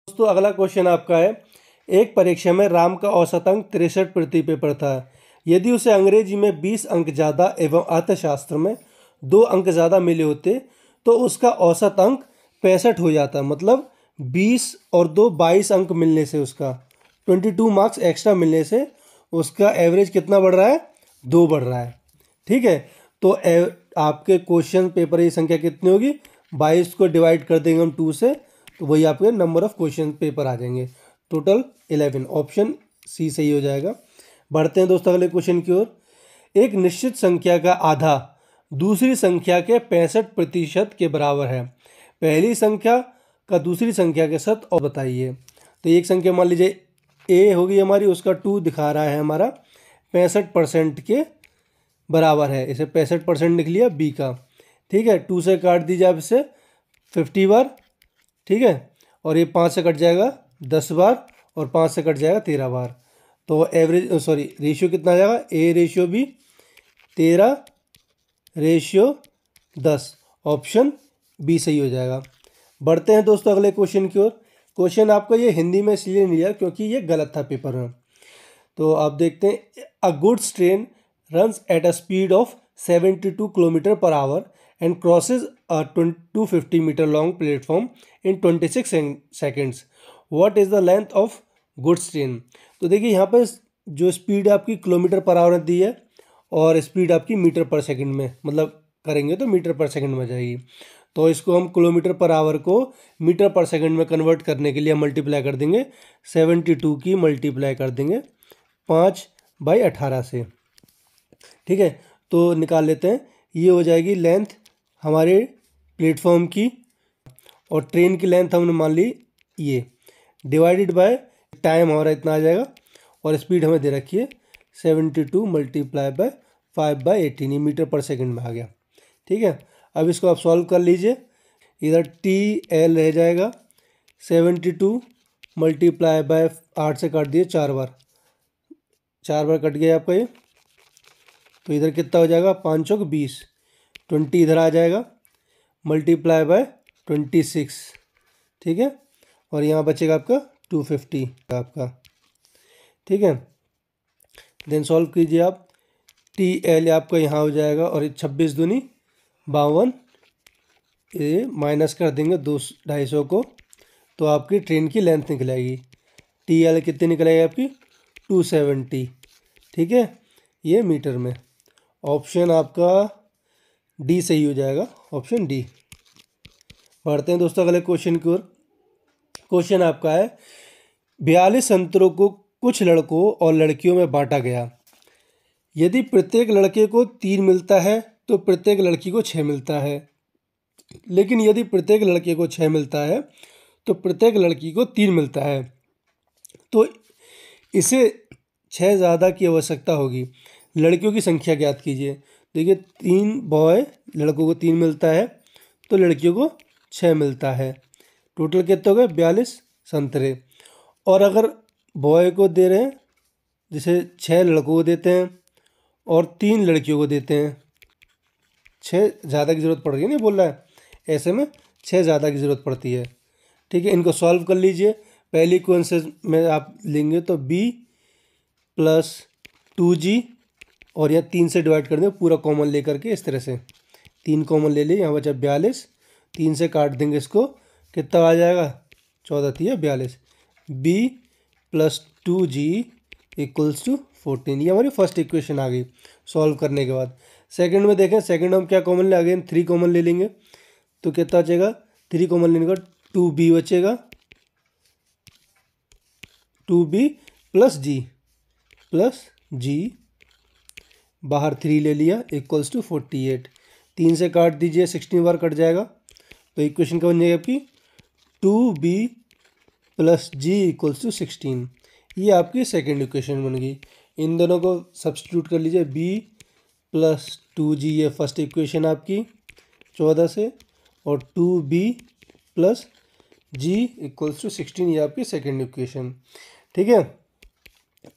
दोस्तों अगला क्वेश्चन आपका है, एक परीक्षा में राम का औसत अंक 63 प्रति पेपर था। यदि उसे अंग्रेजी में 20 अंक ज़्यादा एवं अर्थशास्त्र में 2 अंक ज़्यादा मिले होते तो उसका औसत अंक 65 हो जाता। मतलब 20 और 2 22 अंक मिलने से, उसका 22 मार्क्स एक्स्ट्रा मिलने से उसका एवरेज कितना बढ़ रहा है, 2 बढ़ रहा है। ठीक है, तो आपके क्वेश्चन पेपर की संख्या कितनी होगी, 22 को डिवाइड कर देंगे हम 2 से, तो वही आपके नंबर ऑफ क्वेश्चन पेपर आ जाएंगे, टोटल 11। ऑप्शन सी सही हो जाएगा। बढ़ते हैं दोस्तों अगले क्वेश्चन की ओर। एक निश्चित संख्या का आधा दूसरी संख्या के 65% के बराबर है। पहली संख्या का दूसरी संख्या के साथ और बताइए। तो एक संख्या मान लीजिए ए होगी हमारी, उसका 2 दिखा रहा है हमारा 65% के बराबर है, इसे 65% लिख लिया बी का। ठीक है, 2 से काट दीजिए आप इसे 50 बार। ठीक है, और ये 5 से कट जाएगा 10 बार और 5 से कट जाएगा 13 बार। तो एवरेज रेशियो कितना आ जाएगा, A ratio B 13/10। Option B सही हो जाएगा। बढ़ते हैं दोस्तों अगले क्वेश्चन की ओर। क्वेश्चन आपका ये हिंदी में इसलिए नहीं लिया क्योंकि ये गलत था पेपर में। तो आप देखते हैं, a goods train runs at a speed of 72 kilometre पर hour and crosses a 250 metre long platform in 26 seconds. What is the length of goods train. तो देखिए यहाँ पर जो स्पीड आपकी किलोमीटर पर आवर दी है और स्पीड आपकी मीटर पर सेकंड में, मतलब करेंगे तो मीटर पर सेकंड में जाएगी। तो इसको हम किलोमीटर पर आवर को मीटर पर सेकंड में कन्वर्ट करने के लिए मल्टीप्लाई कर देंगे, 72 की मल्टीप्लाई कर देंगे 5/18 से। ठीक है, तो निकाल लेते हैं। ये हो जाएगी लेंथ हमारे प्लेटफॉर्म की, और ट्रेन की लेंथ हमने मान ली ये, डिवाइडेड बाय टाइम हमारा इतना आ जाएगा, और स्पीड हमें दे रखी है 72 मल्टीप्लाई बाय 5/18, ये मीटर पर सेकंड में आ गया। ठीक है, अब इसको आप सॉल्व कर लीजिए। इधर टी एल रह जाएगा, 72 मल्टीप्लाई बाय 8 से काट दिए 4 बार, 4 बार कट गया आपका ये। तो इधर कितना हो जाएगा, 5 चौक 20, 20 इधर आ जाएगा मल्टीप्लाई बाय 26। ठीक है, और यहाँ बचेगा आपका 250 आपका। ठीक है, देन सॉल्व कीजिए आप। टी एल आपका यहाँ हो जाएगा, और 26 दूनी 52, ये माइनस कर देंगे 250 को, तो आपकी ट्रेन की लेंथ निकल आएगी। टी एल कितनी निकल आएगी आपकी, 270। ठीक है, ये मीटर में। ऑप्शन आपका डी सही हो जाएगा, ऑप्शन डी। बढ़ते हैं दोस्तों अगले क्वेश्चन की ओर। क्वेश्चन आपका है, 42 संतरों को कुछ लड़कों और लड़कियों में बांटा गया। यदि प्रत्येक लड़के को 3 मिलता है तो प्रत्येक लड़की को 6 मिलता है, लेकिन यदि प्रत्येक लड़के को 6 मिलता है तो प्रत्येक लड़की को 3 मिलता है, तो इसे 6 ज़्यादा की आवश्यकता होगी। लड़कियों की संख्या ज्ञात कीजिए। देखिए 3 बॉय, लड़कों को 3 मिलता है तो लड़कियों को 6 मिलता है, टोटल कितने हो गए 42 संतरे। और अगर बॉय को दे रहे हैं, जैसे 6 लड़कों को देते हैं और 3 लड़कियों को देते हैं, 6 ज़्यादा की ज़रूरत पड़ रही है, नहीं बोल रहा है, ऐसे में 6 ज़्यादा की ज़रूरत पड़ती है। ठीक है, इनको सॉल्व कर लीजिए। पहली इक्वेशन में आप लेंगे तो b + 2g, और यहाँ 3 से डिवाइड कर देंगे पूरा कॉमन लेकर के, इस तरह से 3 कॉमन ले लिए, यहाँ बचा 42, 3 से काट देंगे इसको, कितना आ जाएगा 14 3 42, b + 2g = 14। ये हमारी फर्स्ट इक्वेशन आ गई सॉल्व करने के बाद। सेकंड में देखें, सेकंड में हम क्या कॉमन ले, अगेन 3 कॉमन ले लेंगे, तो कितना बचेगा, 3 कॉमन लेने का 2b बचेगा, 2b + g बाहर 3 ले लिया = 48। 3 से काट दीजिए, 16 बार कट जाएगा, तो इक्वेशन क्या बन जाएगी आपकी, 2b + g = 16। ये आपकी सेकेंड इक्वेशन बन गई। इन दोनों को सब्स्टिट्यूट कर लीजिए, b + 2g, ये फर्स्ट इक्वेशन आपकी 14 से, और 2b + g = 16, ये आपकी सेकेंड इक्वेशन। ठीक है,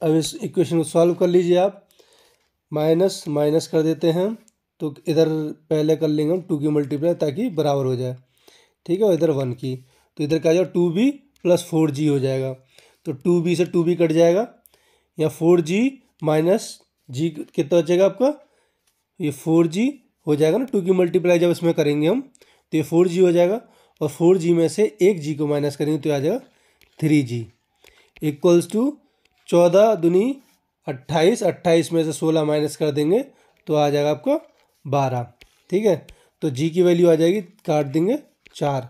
अब इस इक्वेशन को सॉल्व कर लीजिए आप। माइनस माइनस कर देते हैं, तो इधर पहले कर लेंगे हम 2 की मल्टीप्लाई, ताकि बराबर हो जाए। ठीक है, और इधर 1 की, तो इधर क्या आ जाएगा 2b + 4g हो जाएगा, तो 2b से 2b कट जाएगा, या 4g - g कितना बचेगा आपका, ये 4g हो जाएगा ना, 2 की मल्टीप्लाई जब इसमें करेंगे हम, तो ये 4g हो जाएगा, और 4g में से एक g को माइनस करेंगे तो आ जाएगा 3g = 14 दूनी 28, 28 में से 16 माइनस कर देंगे तो आ जाएगा आपका 12। ठीक है, तो जी की वैल्यू आ जाएगी, काट देंगे 4,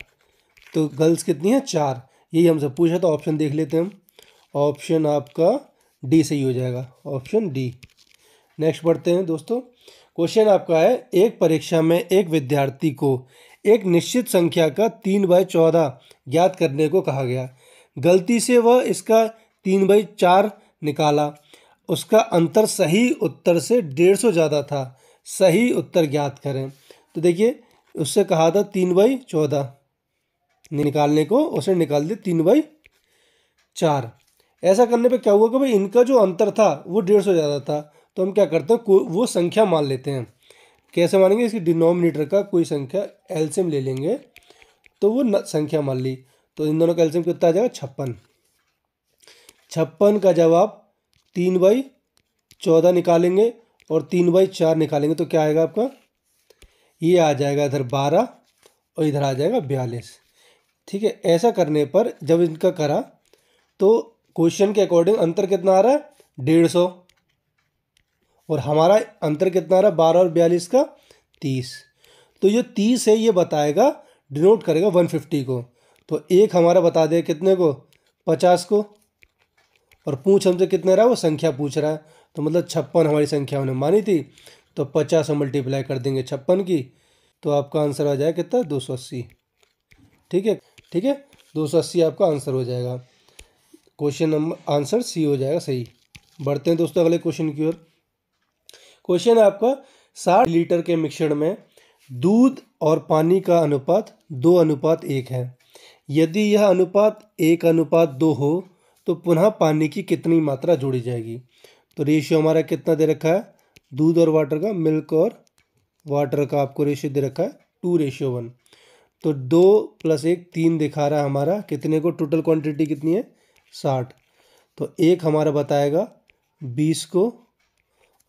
तो गर्ल्स कितनी है 4, यही हमसे पूछा, तो ऑप्शन देख लेते हैं हम। ऑप्शन आपका डी सही हो जाएगा, ऑप्शन डी। नेक्स्ट बढ़ते हैं दोस्तों। क्वेश्चन आपका है, एक परीक्षा में एक विद्यार्थी को एक निश्चित संख्या का 3/14 ज्ञात करने को कहा गया। गलती से वह इसका 3/4 निकाला। उसका अंतर सही उत्तर से 150 ज़्यादा था। सही उत्तर ज्ञात करें। तो देखिए, उससे कहा था 3/14 निकालने को, उसने निकाल दिया 3/4। ऐसा करने पे क्या हुआ कि भाई इनका जो अंतर था वो 150 ज़्यादा था, तो हम क्या करते हैं, वो संख्या मान लेते हैं। कैसे मानेंगे, इसकी डिनोमिनेटर का कोई संख्या एलसीएम ले लेंगे, तो वो संख्या मान ली, तो इन दोनों का एलसीएम कितना आ जाएगा 56। 56 का जब आप 3/14 निकालेंगे और 3/4 निकालेंगे तो क्या आएगा आपका, ये आ जाएगा इधर 12 और इधर आ जाएगा 42। ठीक है, ऐसा करने पर जब इनका करा तो क्वेश्चन के अकॉर्डिंग अंतर कितना आ रहा है 150, और हमारा अंतर कितना आ रहा है 12 और 42 का 30। तो ये 30 है, ये बताएगा, डिनोट करेगा 150 को। तो एक हमारा बता दे कितने को, 50 को, और पूछ हमसे कितने रहा, वो संख्या पूछ रहा है, तो मतलब 56 हमारी संख्या उन्हें मानी थी, तो 50 से मल्टीप्लाई कर देंगे 56 की, तो आपका आंसर आ जाएगा कितना 280। ठीक है, ठीक है, 280 आपका आंसर हो जाएगा। क्वेश्चन नंबर आंसर सी हो जाएगा सही। बढ़ते हैं दोस्तों अगले क्वेश्चन की ओर। क्वेश्चन है आपका, 60 लीटर के मिक्सचर में दूध और पानी का अनुपात 2:1 है। यदि यह अनुपात 1:2 हो तो पुनः पानी की कितनी मात्रा जोड़ी जाएगी। तो रेशियो हमारा कितना दे रखा है, दूध और वाटर का, मिल्क और वाटर का आपको रेशियो दे रखा है 2:1। तो 2 + 1 3 दिखा रहा है हमारा, कितने को, टोटल क्वांटिटी कितनी है 60। तो एक हमारा बताएगा 20 को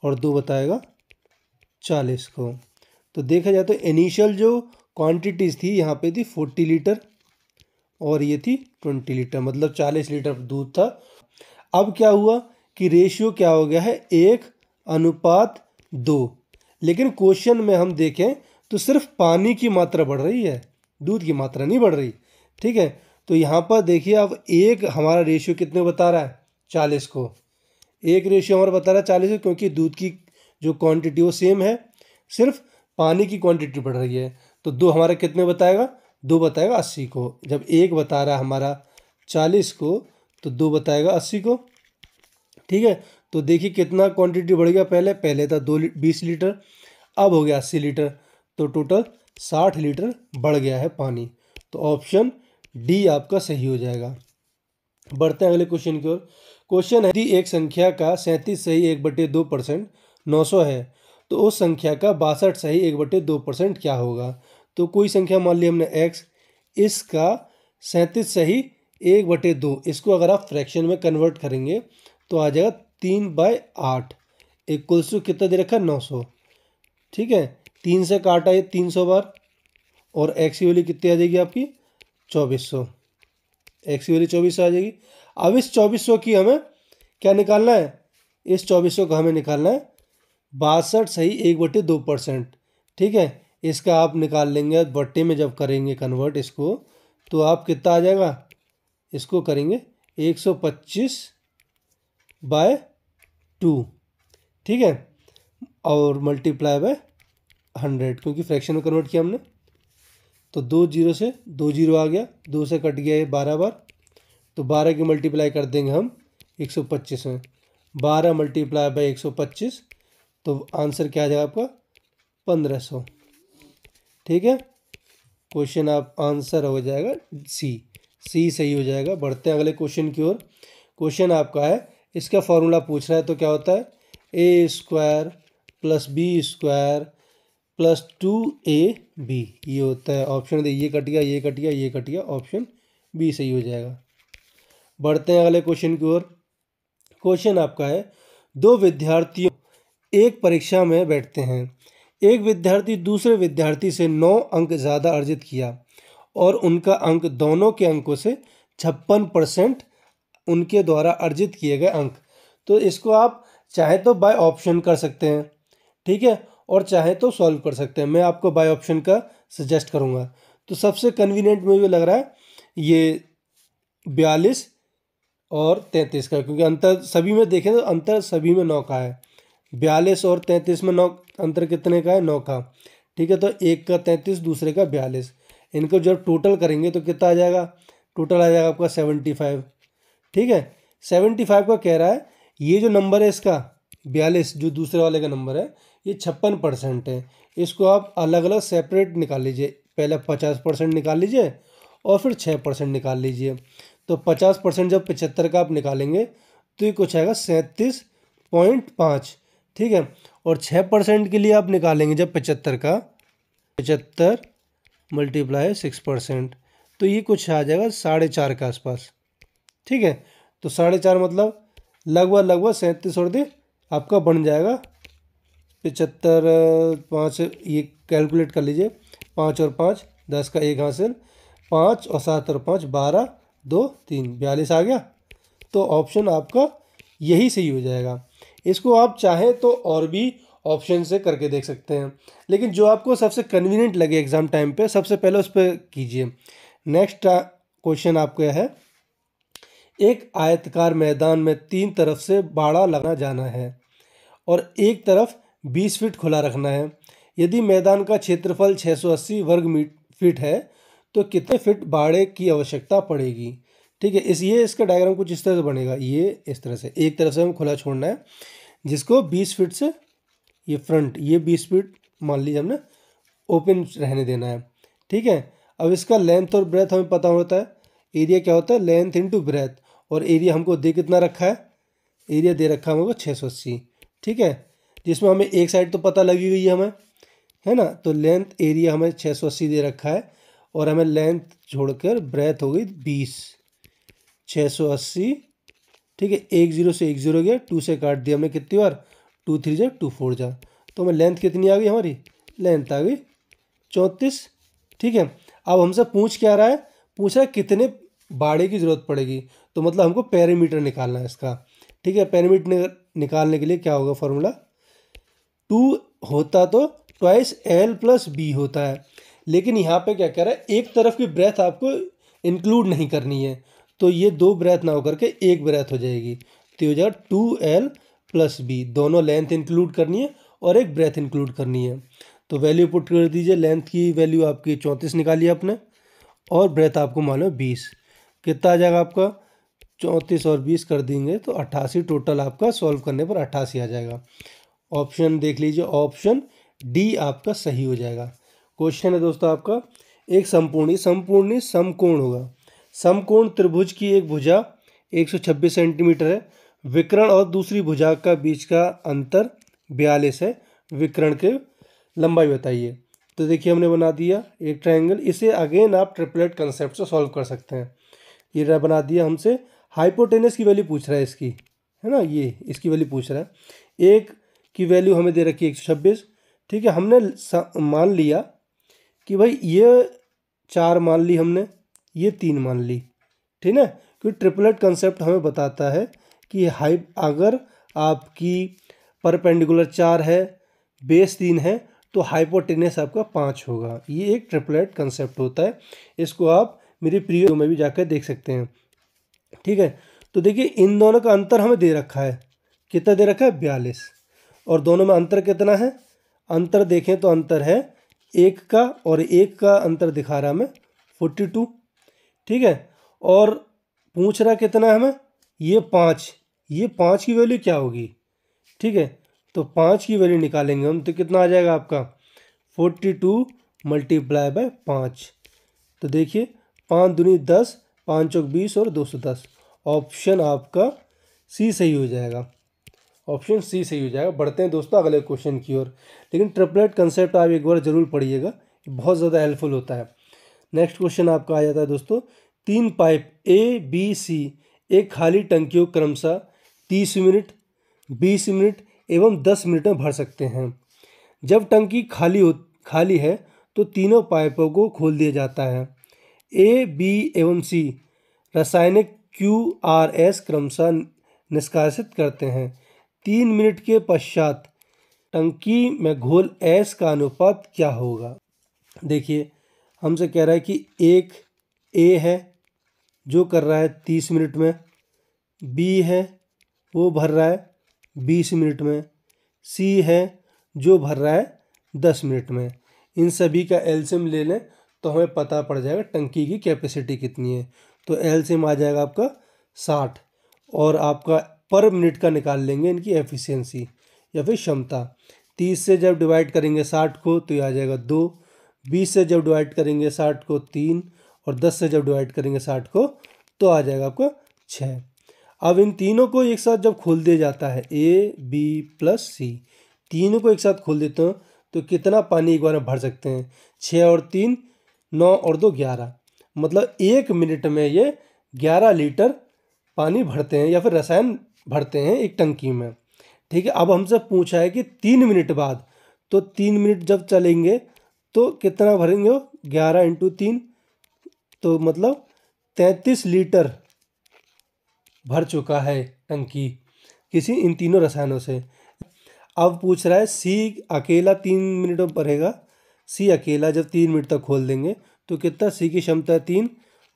और 2 बताएगा 40 को। तो देखा जाए तो इनिशियल जो क्वांटिटीज़ थी यहाँ पे थी 40 लीटर और ये थी 20 लीटर, मतलब 40 लीटर दूध था। अब क्या हुआ कि रेशियो क्या हो गया है 1:2, लेकिन क्वेश्चन में हम देखें तो सिर्फ पानी की मात्रा बढ़ रही है, दूध की मात्रा नहीं बढ़ रही। ठीक है, तो यहाँ पर देखिए, अब एक हमारा रेशियो कितने बता रहा है 40 को, एक रेशियो हमारा बता रहा है 40 को, क्योंकि दूध की जो क्वांटिटी वो सेम है, सिर्फ पानी की क्वांटिटी बढ़ रही है। तो 2 हमारा कितने बताएगा, 2 बताएगा 80 को। जब एक बता रहा है हमारा 40 को तो 2 बताएगा 80 को। ठीक है, तो देखिए कितना क्वांटिटी बढ़ गया, पहले था 20 लीटर, अब हो गया 80 लीटर, तो टोटल 60 लीटर बढ़ गया है पानी। तो ऑप्शन डी आपका सही हो जाएगा। बढ़ते हैं अगले क्वेश्चन की ओर। क्वेश्चन है, यदि एक संख्या का 37 सही 1/2% 900 है, तो उस संख्या का 62 सही 1/2% क्या होगा। तो कोई संख्या मान ली हमने x, इसका 37 सही 1/2, इसको अगर आप फ्रैक्शन में कन्वर्ट करेंगे तो आ जाएगा 3/8 इक्वल्स टू कितना दे रखा है 900। ठीक है, 3 से काटा ये 300 बार, और x की वैल्यू कितनी आ जाएगी आपकी 2400, x की वैल्यू 2400 आ जाएगी। अब इस 2400 की हमें क्या निकालना है, इस 2400 का हमें निकालना है 62 सही 1/2%। ठीक है, इसका आप निकाल लेंगे बट्टे में, जब करेंगे कन्वर्ट इसको तो आप कितना आ जाएगा, इसको करेंगे 125/2। ठीक है, और मल्टीप्लाई बाय 100, क्योंकि फ्रैक्शन में कन्वर्ट किया हमने। तो 2 0 से 2 0 आ गया, 2 से कट गया ये 12 बार, तो 12 की मल्टीप्लाई कर देंगे हम 125 में, 12 × 125, तो आंसर क्या आ जाएगा आपका 1500। ठीक है, क्वेश्चन आप आंसर हो जाएगा सी सही हो जाएगा। बढ़ते हैं अगले क्वेश्चन की ओर। क्वेश्चन आपका है, इसका फॉर्मूला पूछ रहा है, तो क्या होता है a² + b² + 2ab, ये होता है। ऑप्शन दे, ये कट गया, ये कट गया, ये कट गया, ऑप्शन बी सही हो जाएगा। बढ़ते हैं अगले क्वेश्चन की ओर। क्वेश्चन आपका है, 2 विद्यार्थियों एक परीक्षा में बैठते हैं। एक विद्यार्थी दूसरे विद्यार्थी से 9 अंक ज़्यादा अर्जित किया और उनका अंक दोनों के अंकों से 56% उनके द्वारा अर्जित किए गए अंक। तो इसको आप चाहे तो बाय ऑप्शन कर सकते हैं। ठीक है, और चाहे तो सॉल्व कर सकते हैं। मैं आपको बाय ऑप्शन का सजेस्ट करूँगा। तो सबसे कन्वीनियंट मुझे लग रहा है ये 42 और 33 का, क्योंकि अंतर सभी में देखें तो अंतर सभी में 9 का है। 42 और 33 में 9 अंतर कितने का है? 9 का। ठीक है, तो एक का 33, दूसरे का 42, इनको जब टोटल करेंगे तो कितना आ जाएगा? टोटल आ जाएगा आपका 75। ठीक है, 75 का कह रहा है ये जो नंबर है इसका 42 जो दूसरे वाले का नंबर है ये 56% है। इसको आप अलग अलग सेपरेट निकाल लीजिए। पहले 50% निकाल लीजिए और फिर 6% निकाल लीजिए। तो 50% जब 75 का आप निकालेंगे तो ये कुछ आएगा 37.5। ठीक है, और 6% के लिए आप निकालेंगे जब 75 का, 75 × 6%, तो ये कुछ आ जाएगा 4.5 के आसपास। ठीक है, तो 4.5 मतलब लगभग 37 और दे आपका बन जाएगा 75, 5 ये कैलकुलेट कर लीजिए। 5 और 5 10 का 1 हासिल, 5 और 7 और 5 12, 2 3 42 आ गया। तो ऑप्शन आपका यही सही हो जाएगा। इसको आप चाहें तो और भी ऑप्शन से करके देख सकते हैं, लेकिन जो आपको सबसे कन्वीनियंट लगे एग्ज़ाम टाइम पे सबसे पहले उस पर कीजिए। नेक्स्ट क्वेश्चन आपका है, एक आयताकार मैदान में 3 तरफ से बाड़ा लगाना जाना है और एक तरफ 20 फीट खुला रखना है। यदि मैदान का क्षेत्रफल 680 वर्ग फीट है तो कितने फीट बाड़े की आवश्यकता पड़ेगी? ठीक है, ये इसका डायग्राम कुछ इस तरह से बनेगा। ये इस तरह से एक तरफ से हमें खुला छोड़ना है जिसको 20 फीट से ये फ्रंट ये 20 फीट मान लीजिए हमने ओपन रहने देना है। ठीक है, अब इसका लेंथ और ब्रेथ हमें पता होता है। एरिया क्या होता है? Length into breadth. और एरिया हमको दे कितना रखा है? एरिया दे रखा है हमको 680। ठीक है, जिसमें हमें एक साइड तो पता लगी गई है हमें, है ना। तो लेंथ एरिया हमें 680 दे रखा है और हमें लेंथ छोड़कर ब्रेथ हो गई 20, 680। ठीक है, 1 0 से 1 0 गया, 2 से काट दिया हमने कितनी बार? 2 3 जा 2 4 जा। तो हमें लेंथ कितनी आ गई? हमारी लेंथ आ गई 34। ठीक है, अब हमसे पूछ क्या रहा है? पूछ रहा है कितने बाड़े की ज़रूरत पड़ेगी, तो मतलब हमको पेरीमीटर निकालना है इसका। ठीक है, पेरीमीटर निकालने के लिए क्या होगा फॉर्मूला? 2 होता तो ट्वाइस L + B होता है, लेकिन यहाँ पे क्या कह रहा है? एक तरफ की ब्रेथ आपको इंक्लूड नहीं करनी है, तो ये 2 ब्रेथ ना होकर के एक ब्रेथ हो जाएगी। तो हो जाएगा 2L + B, दोनों लेंथ इंक्लूड करनी है और एक ब्रेथ इंक्लूड करनी है। तो वैल्यू पुट कर दीजिए। लेंथ की वैल्यू आपकी 34 निकाली आपने और ब्रेथ आपको मान लो 20। कितना आ जाएगा आपका? 34 और 20 कर देंगे तो 88 टोटल आपका सॉल्व करने पर 88 आ जाएगा। ऑप्शन देख लीजिए, ऑप्शन डी आपका सही हो जाएगा। क्वेश्चन है दोस्तों आपका, एक समपूर्ण समकोण होगा। समकोण त्रिभुज की एक भुजा 126 सेंटीमीटर है, विकर्ण और दूसरी भुजा का बीच का अंतर 42 है। विकर्ण के लंबाई बताइए। तो देखिए हमने बना दिया एक ट्रायंगल। इसे अगेन आप ट्रिपलेट कंसेप्ट से सॉल्व कर सकते हैं। ये बना दिया। हमसे हाइपोटेनस की वैल्यू पूछ रहा है इसकी, है ना, ये इसकी वैल्यू पूछ रहा है। एक की वैल्यू हमें दे रखी है 126। ठीक है, हमने मान लिया कि भाई ये 4 मान ली हमने, ये 3 मान ली। ठीक है, क्योंकि ट्रिपलेट कंसेप्ट हमें बताता है कि अगर आपकी परपेंडिकुलर 4 है, बेस 3 है, तो हाइपोटेनस आपका 5 होगा। ये एक ट्रिपलेट कंसेप्ट होता है। इसको आप मेरी प्रीवियस में भी जाकर देख सकते हैं। ठीक है, तो देखिए इन दोनों का अंतर हमें दे रखा है। कितना दे रखा है? 42। और दोनों में अंतर कितना है? अंतर देखें तो अंतर है 1 का, और 1 का अंतर दिखा रहा है हमें 42। ठीक है, और पूछ रहा कितना है हमें? ये 5। ये 5 की वैल्यू क्या होगी? ठीक है, तो 5 की वैल्यू निकालेंगे हम तो कितना आ जाएगा आपका? 42 × 5। तो देखिए 5 दूनी 10, 5 चौक 20 और 210। ऑप्शन आपका सी सही हो जाएगा। ऑप्शन सी सही हो जाएगा। बढ़ते हैं दोस्तों अगले क्वेश्चन की ओर। लेकिन ट्रिपलेट कंसेप्ट आप एक बार जरूर पढ़िएगा, बहुत ज़्यादा हेल्पफुल होता है। नेक्स्ट क्वेश्चन आपका आ जाता है दोस्तों, 3 पाइप ABC एक खाली टंकियों क्रमशः 30 मिनट, 20 मिनट एवं 10 मिनट में भर सकते हैं। जब टंकी खाली है तो तीनों पाइपों को खोल दिया जाता है। A, B एवं C रासायनिक QRS क्रमशः निष्कासित करते हैं। 3 मिनट के पश्चात टंकी में घोल S का अनुपात क्या होगा। देखिए हमसे कह रहा है कि एक A है जो कर रहा है 30 मिनट में, B है वो भर रहा है 20 मिनट में, C है जो भर रहा है 10 मिनट में। इन सभी का एलसीएम ले लें तो हमें पता पड़ जाएगा टंकी की कैपेसिटी कितनी है। तो एलसीएम आ जाएगा आपका 60 और आपका पर मिनट का निकाल लेंगे इनकी एफिशिएंसी या फिर क्षमता। 30 से जब डिवाइड करेंगे 60 को तो ये आ जाएगा 2, 20 से जब डिवाइड करेंगे 60 को 3 और 10 से जब डिवाइड करेंगे 60 को तो आ जाएगा आपका 6। अब इन तीनों को एक साथ जब खोल दिया जाता है A B प्लस C, तीनों को एक साथ खोल देते हो तो कितना पानी एक बार में भर सकते हैं। 6 और 3 9 और 2 11, मतलब 1 मिनट में ये 11 लीटर पानी भरते हैं या फिर रसायन भरते हैं एक टंकी में। ठीक है, अब हमसे पूछा है कि 3 मिनट बाद, तो 3 मिनट जब चलेंगे तो कितना भरेंगे वो 11 इंटू 3, तो मतलब 33 लीटर भर चुका है टंकी किसी इन तीनों रसायनों से। अब पूछ रहा है सी अकेला 3 मिनट में भरेगा। सी अकेला जब 3 मिनट तक खोल देंगे तो कितना, सी की क्षमता है 3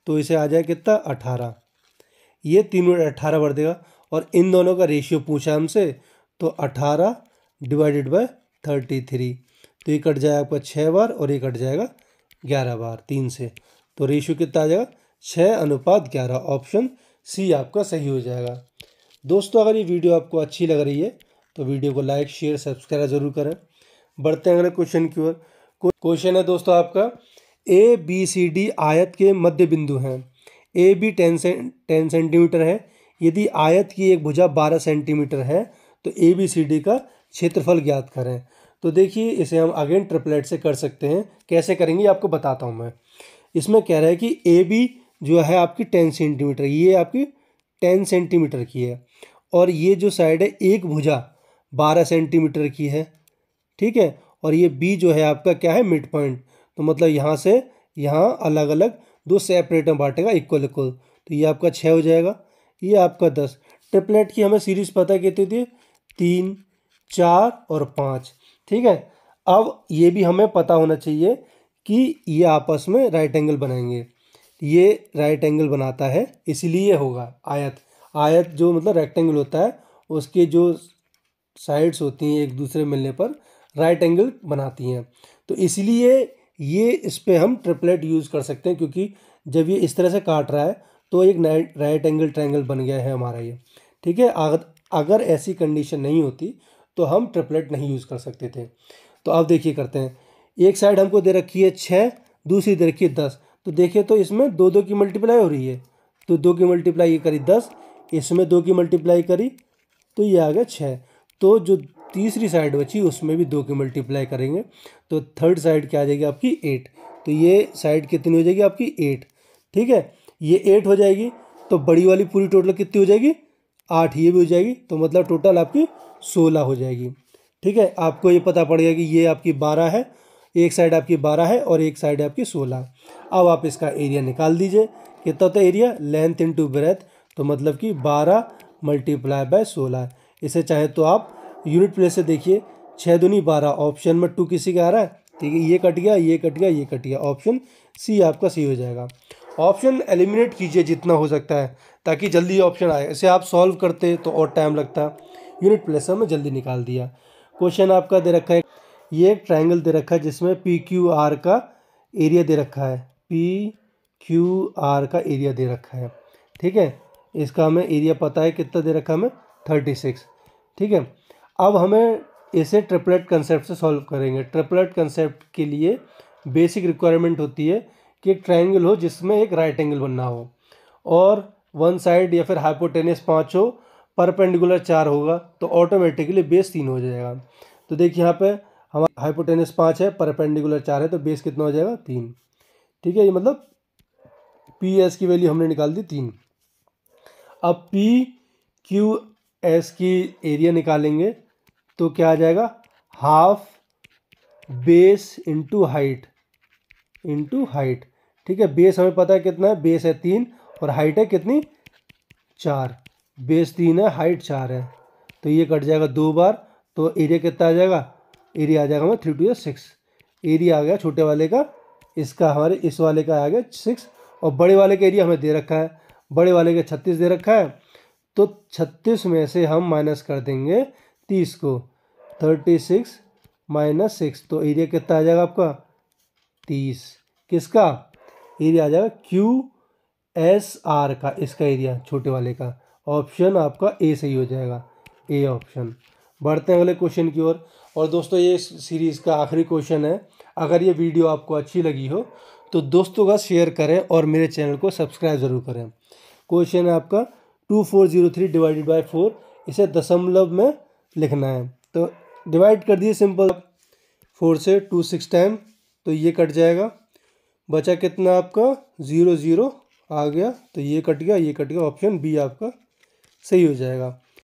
तो इसे आ जाए कितना 18, ये 3 मिनट 18 भर देगा। और इन दोनों का रेशियो पूछा हमसे तो 18 डिवाइडेड बाय 33, तो ये कट जाएगा आपका 6 बार और ये कट जाएगा 11 बार 3 से, तो रेशियो कितना आ जाएगा 6:11। ऑप्शन सी आपका सही हो जाएगा। दोस्तों अगर ये वीडियो आपको अच्छी लग रही है तो वीडियो को लाइक शेयर सब्सक्राइब जरूर करें। बढ़ते हैं अगले क्वेश्चन की ओर। क्वेश्चन है दोस्तों आपका, ए बी सी डी आयत के मध्य बिंदु हैं। ए बी 10 सेंटीमीटर है। यदि आयत की एक भुजा 12 सेंटीमीटर है तो ए बी सी डी का क्षेत्रफल ज्ञात करें। तो देखिए इसे हम अगेन ट्रिपलेट से कर सकते हैं। कैसे करेंगे आपको बताता हूँ मैं। इसमें कह रहा है कि ए बी जो है आपकी 10 सेंटीमीटर, ये आपकी 10 सेंटीमीटर की है और ये जो साइड है एक भुजा 12 सेंटीमीटर की है। ठीक है, और ये बी जो है आपका क्या है मिड पॉइंट, तो मतलब यहाँ से यहाँ अलग अलग दो सेपरेट में बांटेगा इक्वल इक्वल, तो ये आपका 6 हो जाएगा, ये आपका 10। ट्रिपलेट की हमें सीरीज पता कितनी थी, 3 4 और 5। ठीक है, अब ये भी हमें पता होना चाहिए कि ये आपस में राइट एंगल बनाएंगे। ये राइट एंगल बनाता है इसलिए होगा आयत। आयत जो मतलब रेक्टेंगल होता है उसके जो साइड्स होती हैं एक दूसरे मिलने पर राइट एंगल बनाती हैं, तो इसलिए ये इस पे हम ट्रिपलेट यूज़ कर सकते हैं, क्योंकि जब ये इस तरह से काट रहा है तो एक राइट एंगल ट्रायंगल बन गया है हमारा ये। ठीक है, अगर ऐसी कंडीशन नहीं होती तो हम ट्रिपलेट नहीं यूज़ कर सकते थे। तो अब देखिए करते हैं। एक साइड हमको दे रखी है 6, दूसरी दे रखी है 10, तो देखिए तो इसमें 2 2 की मल्टीप्लाई हो रही है, तो 2 की मल्टीप्लाई ये करी 10, इसमें 2 की मल्टीप्लाई करी तो ये आ गया 6। तो जो तीसरी साइड बची उसमें भी 2 की मल्टीप्लाई करेंगे तो थर्ड साइड क्या आ जाएगी आपकी 8, तो ये साइड कितनी हो जाएगी आपकी 8। ठीक है, ये 8 हो जाएगी तो बड़ी वाली पूरी टोटल कितनी हो जाएगी 8, ये भी हो जाएगी, तो मतलब टोटल आपकी 16 हो जाएगी। ठीक है, आपको ये पता पड़ गया कि ये आपकी 12 है, एक साइड आपकी 12 है और एक साइड आपकी 16। अब आप इसका एरिया निकाल दीजिए, कितना होता है एरिया, लेंथ इंटू ब्रेथ, तो मतलब कि 12 मल्टीप्लाई बाय 16। इसे चाहे तो आप यूनिट प्लेस से देखिए, 6 दूनी 12, ऑप्शन में 2 किसी का आ रहा है। ठीक है, ये कट गया, ये कट गया, ये कट गया, ऑप्शन सी आपका सी हो जाएगा। ऑप्शन एलिमिनेट कीजिए जितना हो सकता है ताकि जल्दी ऑप्शन आए। इसे आप सॉल्व करते तो और टाइम लगता, यूनिट प्लेस में जल्दी निकाल दिया। क्वेश्चन आपका दे रखा है, ये एक ट्रायंगल दे रखा है जिसमें पी क्यू आर का एरिया दे रखा है, पी क्यू आर का एरिया दे रखा है। ठीक है, इसका हमें एरिया पता है कितना दे रखा है हमें 36। ठीक है, अब हमें इसे ट्रिपलेट कंसेप्ट से सॉल्व करेंगे। ट्रिपलेट कंसेप्ट के लिए बेसिक रिक्वायरमेंट होती है कि एक ट्रायंगल हो जिसमें एक राइट एंगल बनना हो और वन साइड या फिर हाइपोटेनस 5 हो, परपेंडिकुलर 4 होगा, तो ऑटोमेटिकली बेस 3 हो जाएगा। तो देखिए यहाँ पे हमारा हाइपोटेनस 5 है, परपेंडिकुलर 4 है, तो बेस कितना हो जाएगा 3। ठीक है, ये मतलब पी एस की वैल्यू हमने निकाल दी 3। अब पी क्यू एस की एरिया निकालेंगे तो क्या आ जाएगा, half base into height into height. ठीक है, बेस हमें पता है कितना है, बेस है 3 और हाइट है कितनी 4, बेस 3 है हाइट 4 है, तो ये कट जाएगा 2 बार, तो एरिया कितना आ जाएगा, एरिया आ जाएगा हमारा 3 2 6। एरिया आ गया छोटे वाले का, इसका हमारे इस वाले का आ गया 6, और बड़े वाले का एरिया हमें दे रखा है, बड़े वाले का 36 दे रखा है। तो 36 में से हम माइनस कर देंगे 30 को, 36 - 6, तो एरिया कितना आ जाएगा आपका 30। किसका एरिया आ जाएगा, QSR का, इसका एरिया छोटे वाले का। ऑप्शन आपका ए सही हो जाएगा, ए ऑप्शन। बढ़ते हैं अगले क्वेश्चन की ओर। और दोस्तों ये सीरीज़ का आखिरी क्वेश्चन है। अगर ये वीडियो आपको अच्छी लगी हो तो दोस्तों का शेयर करें और मेरे चैनल को सब्सक्राइब ज़रूर करें। क्वेश्चन है आपका 2403 डिवाइडेड बाय 4, इसे दशमलव में लिखना है। तो डिवाइड कर दिए सिंपल 4 से 2 6 टाइम, तो ये कट जाएगा। बचा कितना आपका 0 0 आ गया, तो ये कट गया, ये कट गया। ऑप्शन बी आपका सही हो जाएगा।